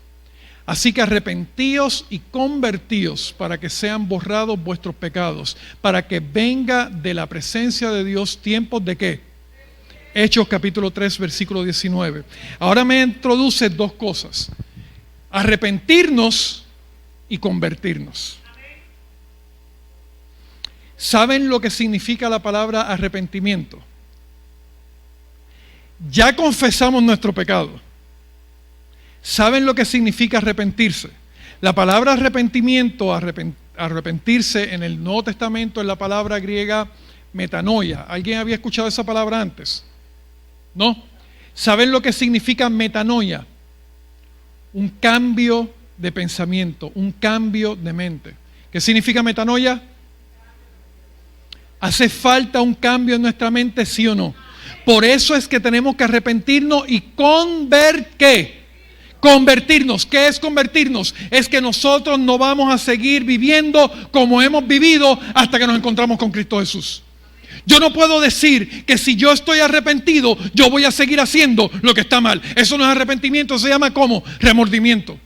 Así que arrepentíos y convertíos para que sean borrados vuestros pecados, para que venga de la presencia de Dios tiempos de ¿qué? Hechos capítulo 3, versículo 19. Ahora me introduce dos cosas: arrepentirnos y convertirnos. ¿Saben lo que significa la palabra arrepentimiento? Ya confesamos nuestro pecado. ¿Saben lo que significa arrepentirse? La palabra arrepentimiento, arrepentirse en el Nuevo Testamento es la palabra griega metanoia. ¿Alguien había escuchado esa palabra antes? ¿No? ¿Saben lo que significa metanoia? Un cambio de pensamiento, un cambio de mente. ¿Qué significa metanoia? ¿Hace falta un cambio en nuestra mente, sí o no? Por eso es que tenemos que arrepentirnos y convertirnos. ¿Qué es convertirnos? Es que nosotros no vamos a seguir viviendo como hemos vivido hasta que nos encontramos con Cristo Jesús. Yo no puedo decir que si yo estoy arrepentido, yo voy a seguir haciendo lo que está mal. Eso no es arrepentimiento, se llama ¿cómo? Remordimiento.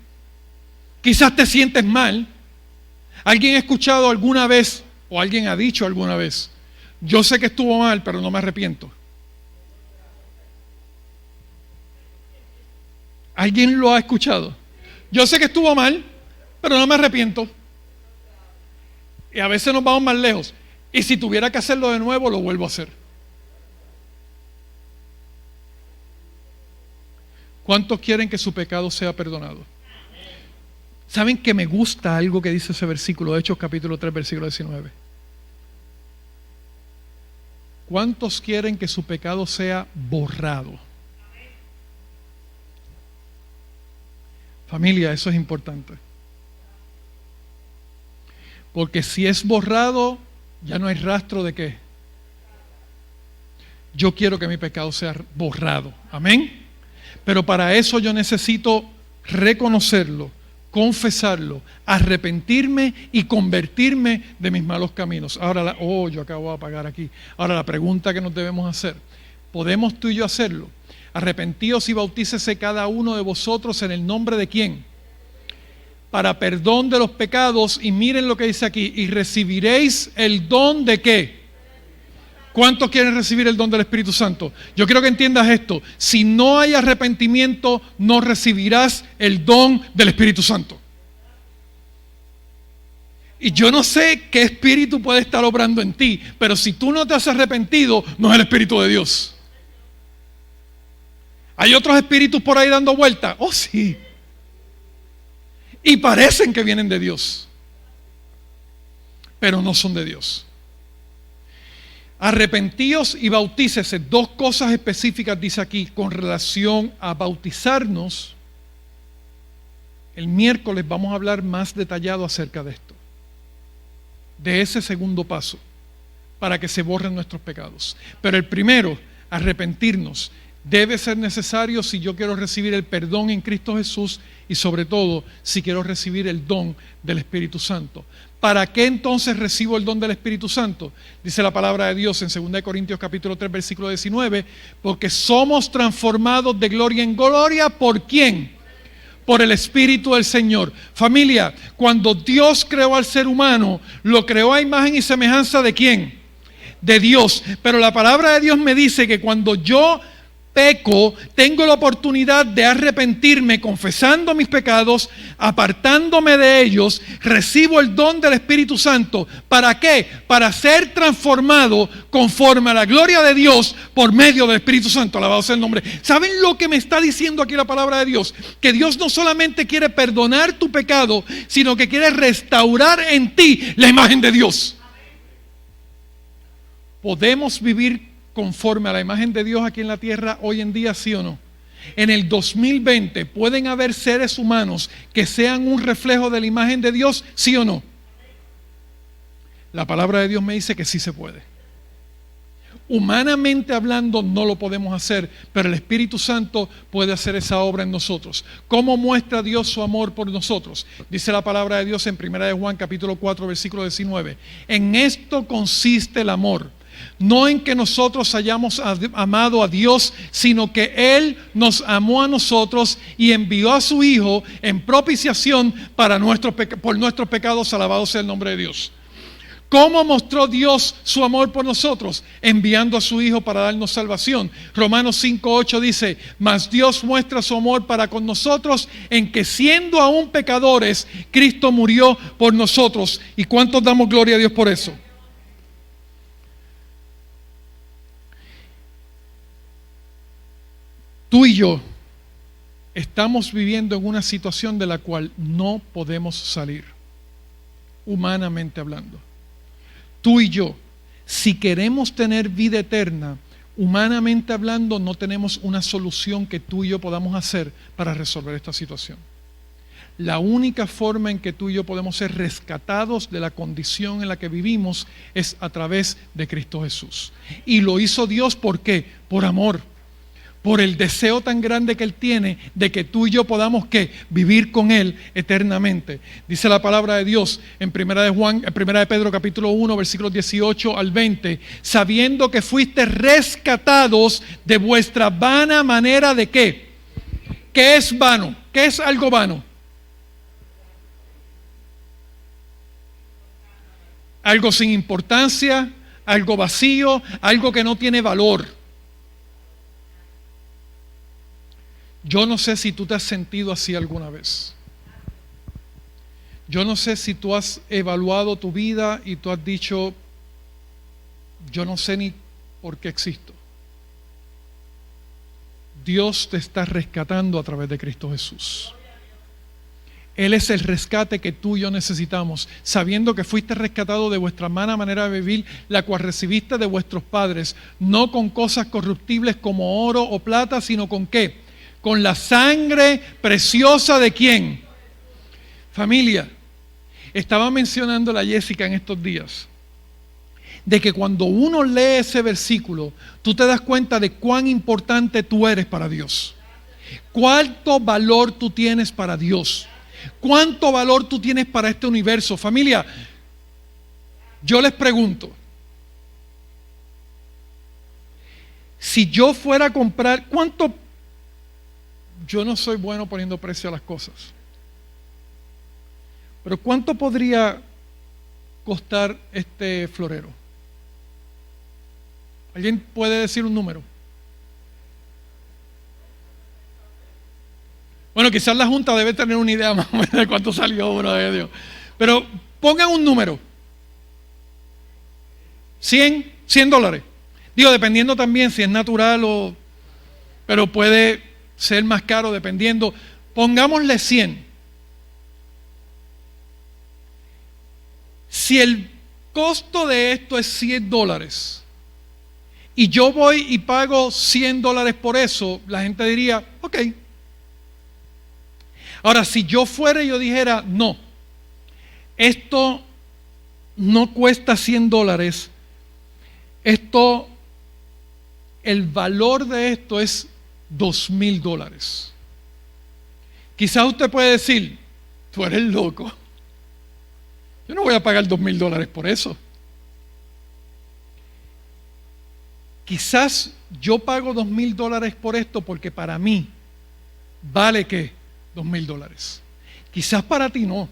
Quizás te sientes mal. ¿Alguien ha escuchado alguna vez o alguien ha dicho alguna vez: yo sé que estuvo mal, pero no me arrepiento? ¿Alguien lo ha escuchado? Yo sé que estuvo mal, pero no me arrepiento. Y a veces nos vamos más lejos. Y si tuviera que hacerlo de nuevo, lo vuelvo a hacer. ¿Cuántos quieren que su pecado sea perdonado? ¿Saben que me gusta algo que dice ese versículo de Hechos capítulo 3, versículo 19? ¿Cuántos quieren que su pecado sea borrado? Familia, eso es importante. Porque si es borrado, ya no hay rastro de qué. Yo quiero que mi pecado sea borrado. Amén. Pero para eso yo necesito reconocerlo, confesarlo, arrepentirme y convertirme de mis malos caminos. Ahora, yo acabo de apagar aquí. Ahora la pregunta que nos debemos hacer: ¿podemos tú y yo hacerlo? Arrepentíos y bautícese cada uno de vosotros en el nombre de ¿quién? Para perdón de los pecados. Y miren lo que dice aquí: y recibiréis el don de ¿qué? ¿Cuántos quieren recibir el don del Espíritu Santo? Yo quiero que entiendas esto: si no hay arrepentimiento, no recibirás el don del Espíritu Santo. Y yo no sé qué espíritu puede estar obrando en ti, pero si tú no te has arrepentido, no es el Espíritu de Dios. ¿Hay otros espíritus por ahí dando vuelta? Oh, sí. Y parecen que vienen de Dios, pero no son de Dios. Arrepentíos y bautícese. Dos cosas específicas dice aquí con relación a bautizarnos. El miércoles vamos a hablar más detallado acerca de esto, de ese segundo paso, para que se borren nuestros pecados. Pero el primero, arrepentirnos, debe ser necesario si yo quiero recibir el perdón en Cristo Jesús y sobre todo si quiero recibir el don del Espíritu Santo. ¿para qué entonces recibo el don del Espíritu Santo? Dice la palabra de Dios en 2 Corintios capítulo 3, versículo 19, porque somos transformados de gloria en gloria, ¿por quién? Por el Espíritu del Señor. Familia, cuando Dios creó al ser humano, lo creó a imagen y semejanza ¿de quién? De Dios. Pero la palabra de Dios me dice que cuando yo peco, tengo la oportunidad de arrepentirme, confesando mis pecados, apartándome de ellos, recibo el don del Espíritu Santo. ¿Para qué? Para ser transformado conforme a la gloria de Dios por medio del Espíritu Santo. Alabado sea el nombre. ¿Saben lo que me está diciendo aquí la palabra de Dios? Que Dios no solamente quiere perdonar tu pecado, sino que quiere restaurar en ti la imagen de Dios. ¿Podemos vivir conforme a la imagen de Dios aquí en la tierra hoy en día, sí o no? En el 2020, ¿pueden haber seres humanos que sean un reflejo de la imagen de Dios, sí o no? La palabra de Dios me dice que sí se puede. Humanamente hablando no lo podemos hacer, pero el Espíritu Santo puede hacer esa obra en nosotros. ¿Cómo muestra Dios su amor por nosotros? Dice la palabra de Dios en 1 de Juan capítulo 4 versículo 19. En esto consiste el amor. No en que nosotros hayamos amado a Dios, sino que Él nos amó a nosotros y envió a su Hijo en propiciación por nuestros pecados. Alabado sea el nombre de Dios. ¿Cómo mostró Dios su amor por nosotros? Enviando a su Hijo para darnos salvación. Romanos 5:8 dice, mas Dios muestra su amor para con nosotros en que siendo aún pecadores, Cristo murió por nosotros. ¿Y cuántos damos gloria a Dios por eso? Tú y yo estamos viviendo en una situación de la cual no podemos salir, humanamente hablando. Tú y yo, si queremos tener vida eterna, humanamente hablando, no tenemos una solución que tú y yo podamos hacer para resolver esta situación. La única forma en que tú y yo podemos ser rescatados de la condición en la que vivimos es a través de Cristo Jesús. Y lo hizo Dios, ¿por qué? Por amor. Por el deseo tan grande que Él tiene de que tú y yo podamos ¿qué? Vivir con Él eternamente. Dice la palabra de Dios en 1 de Pedro capítulo 1 versículos 18 al 20, sabiendo que fuiste rescatados de vuestra vana manera de ¿qué? ¿Qué es vano? ¿Qué es algo vano? Algo sin importancia, algo vacío, algo que no tiene valor. Yo no sé si tú te has sentido así alguna vez. Yo no sé si tú has evaluado tu vida y tú has dicho, yo no sé ni por qué existo. Dios te está rescatando a través de Cristo Jesús. Él es el rescate que tú y yo necesitamos, sabiendo que fuiste rescatado de vuestra mala manera de vivir, la cual recibiste de vuestros padres, no con cosas corruptibles como oro o plata, sino con ¿qué? Con la sangre preciosa de ¿quién? Familia, estaba mencionando la Jessica en estos días, de que cuando uno lee ese versículo, tú te das cuenta de cuán importante tú eres para Dios. Cuánto valor tú tienes para Dios. Cuánto valor tú tienes para este universo. Familia, yo les pregunto, si yo fuera a comprar, ¿cuánto? Yo no soy bueno poniendo precio a las cosas, pero ¿cuánto podría costar este florero? ¿Alguien puede decir un número? Bueno, quizás la Junta debe tener una idea más o menos de cuánto salió uno de Dios. Pero pongan un número. $100. Digo, dependiendo también si es natural o... Pero puede ser más caro dependiendo. Pongámosle 100. Si el costo de esto es $100 y yo voy y pago $100 por eso, la gente diría, ok. Ahora, si yo fuera y yo dijera, no, esto no cuesta $100, el valor de esto es $2,000. Quizás usted puede decir, tú eres loco. Yo no voy a pagar $2,000 por eso. Quizás yo pago $2,000 por esto porque para mí vale ¿qué? $2,000. Quizás para ti no.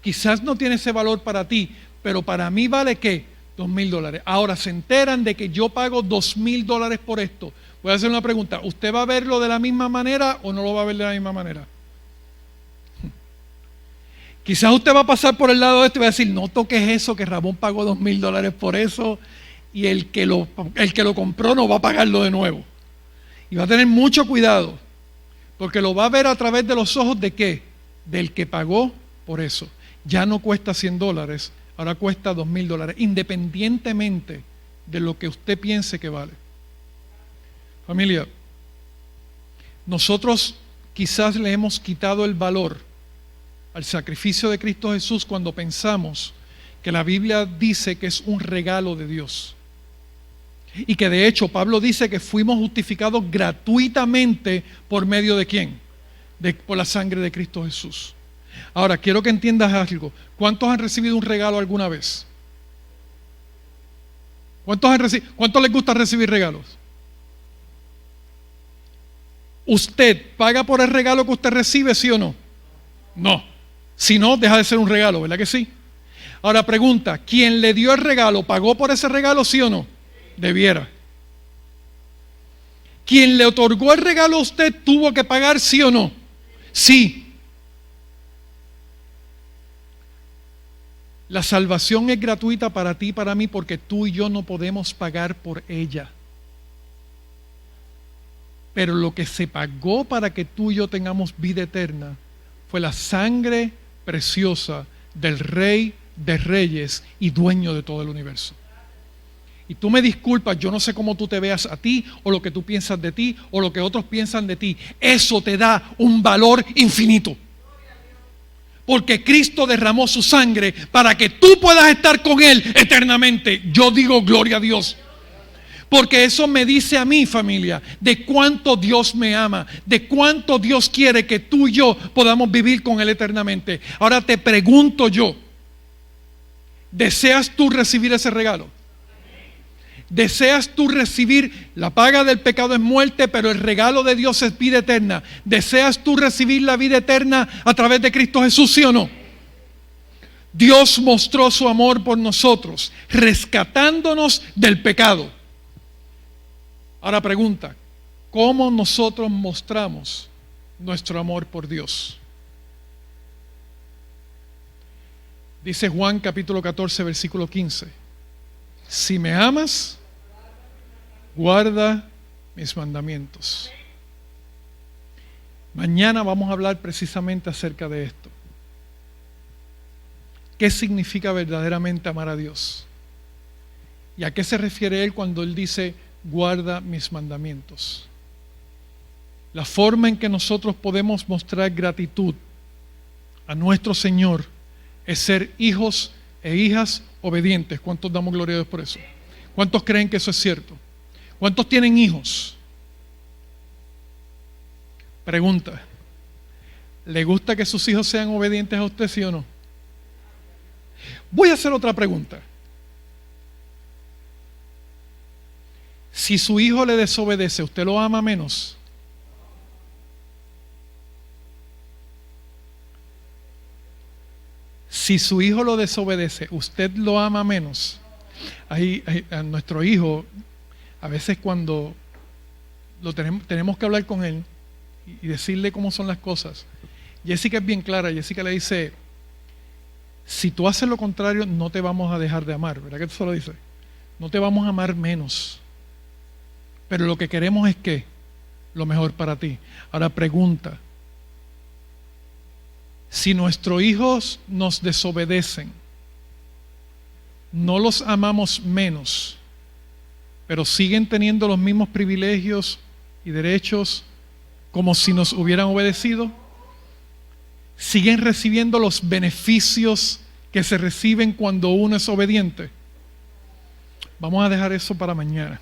Quizás no tiene ese valor para ti, pero para mí vale ¿qué? $2,000. Ahora se enteran de que yo pago $2,000 por esto. Voy a hacer una pregunta. ¿Usted va a verlo de la misma manera o no lo va a ver de la misma manera? Quizás usted va a pasar por el lado de esto y va a decir, no toques eso, que Ramón pagó $2,000 por eso y el que lo compró no va a pagarlo de nuevo. Y va a tener mucho cuidado, porque lo va a ver a través de los ojos de ¿qué? Del que pagó por eso. Ya no cuesta $100, ahora cuesta $2,000, independientemente de lo que usted piense que vale. Familia, nosotros quizás le hemos quitado el valor al sacrificio de Cristo Jesús cuando pensamos que la Biblia dice que es un regalo de Dios. Y que de hecho Pablo dice que fuimos justificados gratuitamente por medio de ¿quién? Por la sangre de Cristo Jesús. Ahora, quiero que entiendas algo. ¿Cuántos han recibido un regalo alguna vez? ¿Cuántos les gusta recibir regalos? ¿Usted paga por el regalo que usted recibe, sí o no? No. Si no, deja de ser un regalo, ¿verdad que sí? Ahora pregunta, ¿quién le dio el regalo pagó por ese regalo, sí o no? Debiera. ¿Quién le otorgó el regalo a usted tuvo que pagar, sí o no? Sí. La salvación es gratuita para ti y para mí porque tú y yo no podemos pagar por ella. Pero lo que se pagó para que tú y yo tengamos vida eterna fue la sangre preciosa del Rey de Reyes y dueño de todo el universo. Y tú me disculpas, yo no sé cómo tú te veas a ti, o lo que tú piensas de ti, o lo que otros piensan de ti. Eso te da un valor infinito. Porque Cristo derramó su sangre para que tú puedas estar con Él eternamente. Yo digo gloria a Dios. Porque eso me dice a mí, familia, de cuánto Dios me ama, de cuánto Dios quiere que tú y yo podamos vivir con Él eternamente. Ahora te pregunto yo, ¿deseas tú recibir ese regalo? ¿Deseas tú recibir la paga del pecado es muerte, pero el regalo de Dios es vida eterna? ¿Deseas tú recibir la vida eterna a través de Cristo Jesús, sí o no? Dios mostró su amor por nosotros, rescatándonos del pecado. Ahora pregunta, ¿cómo nosotros mostramos nuestro amor por Dios? Dice Juan capítulo 14, versículo 15. Si me amas, guarda mis mandamientos. Mañana vamos a hablar precisamente acerca de esto. ¿Qué significa verdaderamente amar a Dios? ¿Y a qué se refiere Él cuando Él dice, guarda mis mandamientos? La forma en que nosotros podemos mostrar gratitud a nuestro Señor es ser hijos e hijas obedientes. ¿Cuántos damos gloria a Dios por eso? ¿Cuántos creen que eso es cierto? ¿Cuántos tienen hijos? Pregunta, ¿le gusta que sus hijos sean obedientes a usted, sí o no? Voy a hacer otra pregunta. Si su hijo le desobedece, ¿usted lo ama menos? Si su hijo lo desobedece, ¿usted lo ama menos? A nuestro hijo, a veces cuando tenemos que hablar con él y decirle cómo son las cosas, Jessica es bien clara. Jessica le dice, si tú haces lo contrario, no te vamos a dejar de amar. ¿Verdad que tú se lo dices? No te vamos a amar menos. Pero lo que queremos es que lo mejor para ti. Ahora pregunta, si nuestros hijos nos desobedecen, no los amamos menos, pero siguen teniendo los mismos privilegios y derechos como si nos hubieran obedecido, siguen recibiendo los beneficios que se reciben cuando uno es obediente. Vamos a dejar eso para mañana.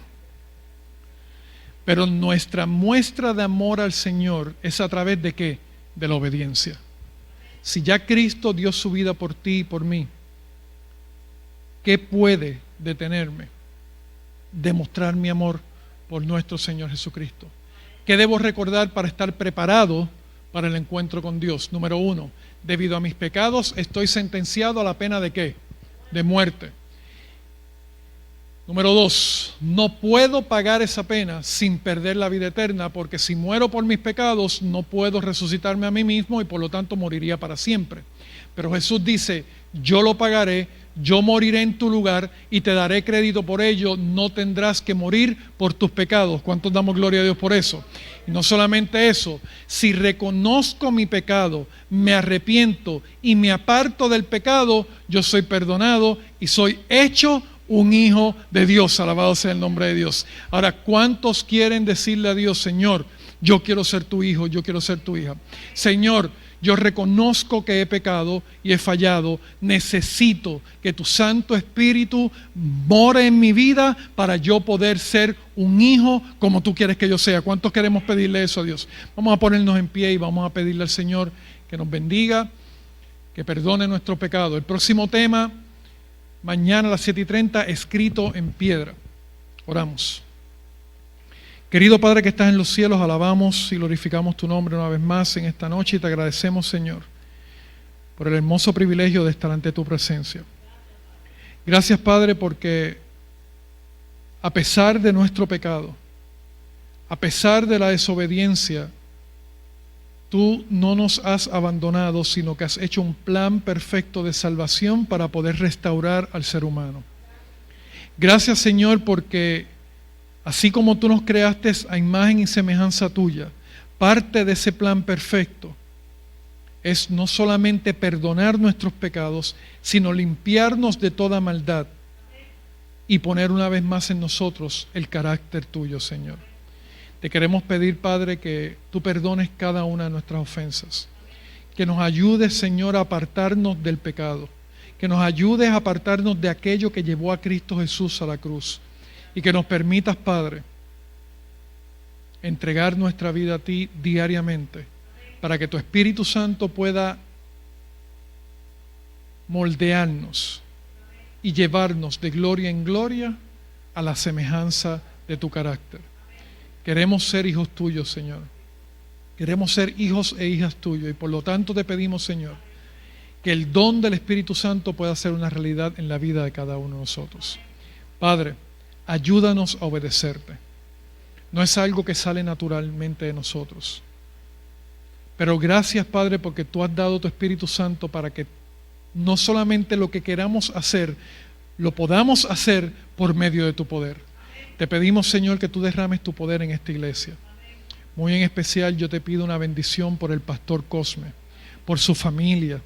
Pero nuestra muestra de amor al Señor es a través de ¿qué? De la obediencia. Si ya Cristo dio su vida por ti y por mí, ¿Qué puede detenerme? Demostrar mi amor por nuestro Señor Jesucristo. ¿Qué debo recordar para estar preparado para el encuentro con Dios? Número 1, debido a mis pecados estoy sentenciado a la pena ¿de qué? De muerte. Número 2, no puedo pagar esa pena sin perder la vida eterna, porque si muero por mis pecados no puedo resucitarme a mí mismo y por lo tanto moriría para siempre. Pero Jesús dice, yo lo pagaré, yo moriré en tu lugar y te daré crédito por ello, no tendrás que morir por tus pecados. ¿Cuántos damos gloria a Dios por eso? Y no solamente eso, si reconozco mi pecado, me arrepiento y me aparto del pecado, yo soy perdonado y soy hecho un hijo de Dios. Alabado sea el nombre de Dios. Ahora, ¿cuántos quieren decirle a Dios, Señor, yo quiero ser tu hijo, yo quiero ser tu hija? Señor, yo reconozco que he pecado y he fallado. Necesito que tu Santo Espíritu more en mi vida para yo poder ser un hijo como tú quieres que yo sea. ¿Cuántos queremos pedirle eso a Dios? Vamos a ponernos en pie y vamos a pedirle al Señor que nos bendiga, que perdone nuestro pecado. El próximo tema, mañana a las 7:30, escrito en piedra. Oramos. Querido Padre que estás en los cielos, alabamos y glorificamos tu nombre una vez más en esta noche y te agradecemos, Señor, por el hermoso privilegio de estar ante tu presencia. Gracias, Padre, porque a pesar de nuestro pecado, a pesar de la desobediencia, tú no nos has abandonado, sino que has hecho un plan perfecto de salvación para poder restaurar al ser humano. Gracias, Señor, porque así como tú nos creaste a imagen y semejanza tuya, parte de ese plan perfecto es no solamente perdonar nuestros pecados, sino limpiarnos de toda maldad y poner una vez más en nosotros el carácter tuyo, Señor. Te queremos pedir, Padre, que tú perdones cada una de nuestras ofensas, que nos ayudes, Señor, a apartarnos del pecado, que nos ayudes a apartarnos de aquello que llevó a Cristo Jesús a la cruz, y que nos permitas, Padre, entregar nuestra vida a ti diariamente para que tu Espíritu Santo pueda moldearnos y llevarnos de gloria en gloria a la semejanza de tu carácter. Queremos ser hijos tuyos, Señor. Queremos ser hijos e hijas tuyos y por lo tanto te pedimos, Señor, que el don del Espíritu Santo pueda ser una realidad en la vida de cada uno de nosotros. Padre, ayúdanos a obedecerte. No es algo que sale naturalmente de nosotros. Pero gracias, Padre, porque tú has dado tu Espíritu Santo para que no solamente lo que queramos hacer, lo podamos hacer por medio de tu poder. Te pedimos, Señor, que tú derrames tu poder en esta iglesia. Muy en especial yo te pido una bendición por el pastor Cosme, por su familia,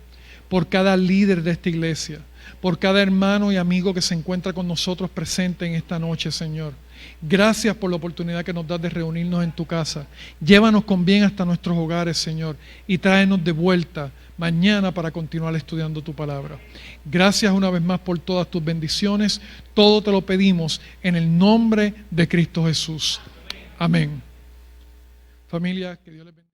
por cada líder de esta iglesia, por cada hermano y amigo que se encuentra con nosotros presente en esta noche, Señor. Gracias por la oportunidad que nos das de reunirnos en tu casa. Llévanos con bien hasta nuestros hogares, Señor, y tráenos de vuelta mañana para continuar estudiando tu palabra. Gracias una vez más por todas tus bendiciones. Todo te lo pedimos en el nombre de Cristo Jesús. Amén. Familia, que Dios les bendiga.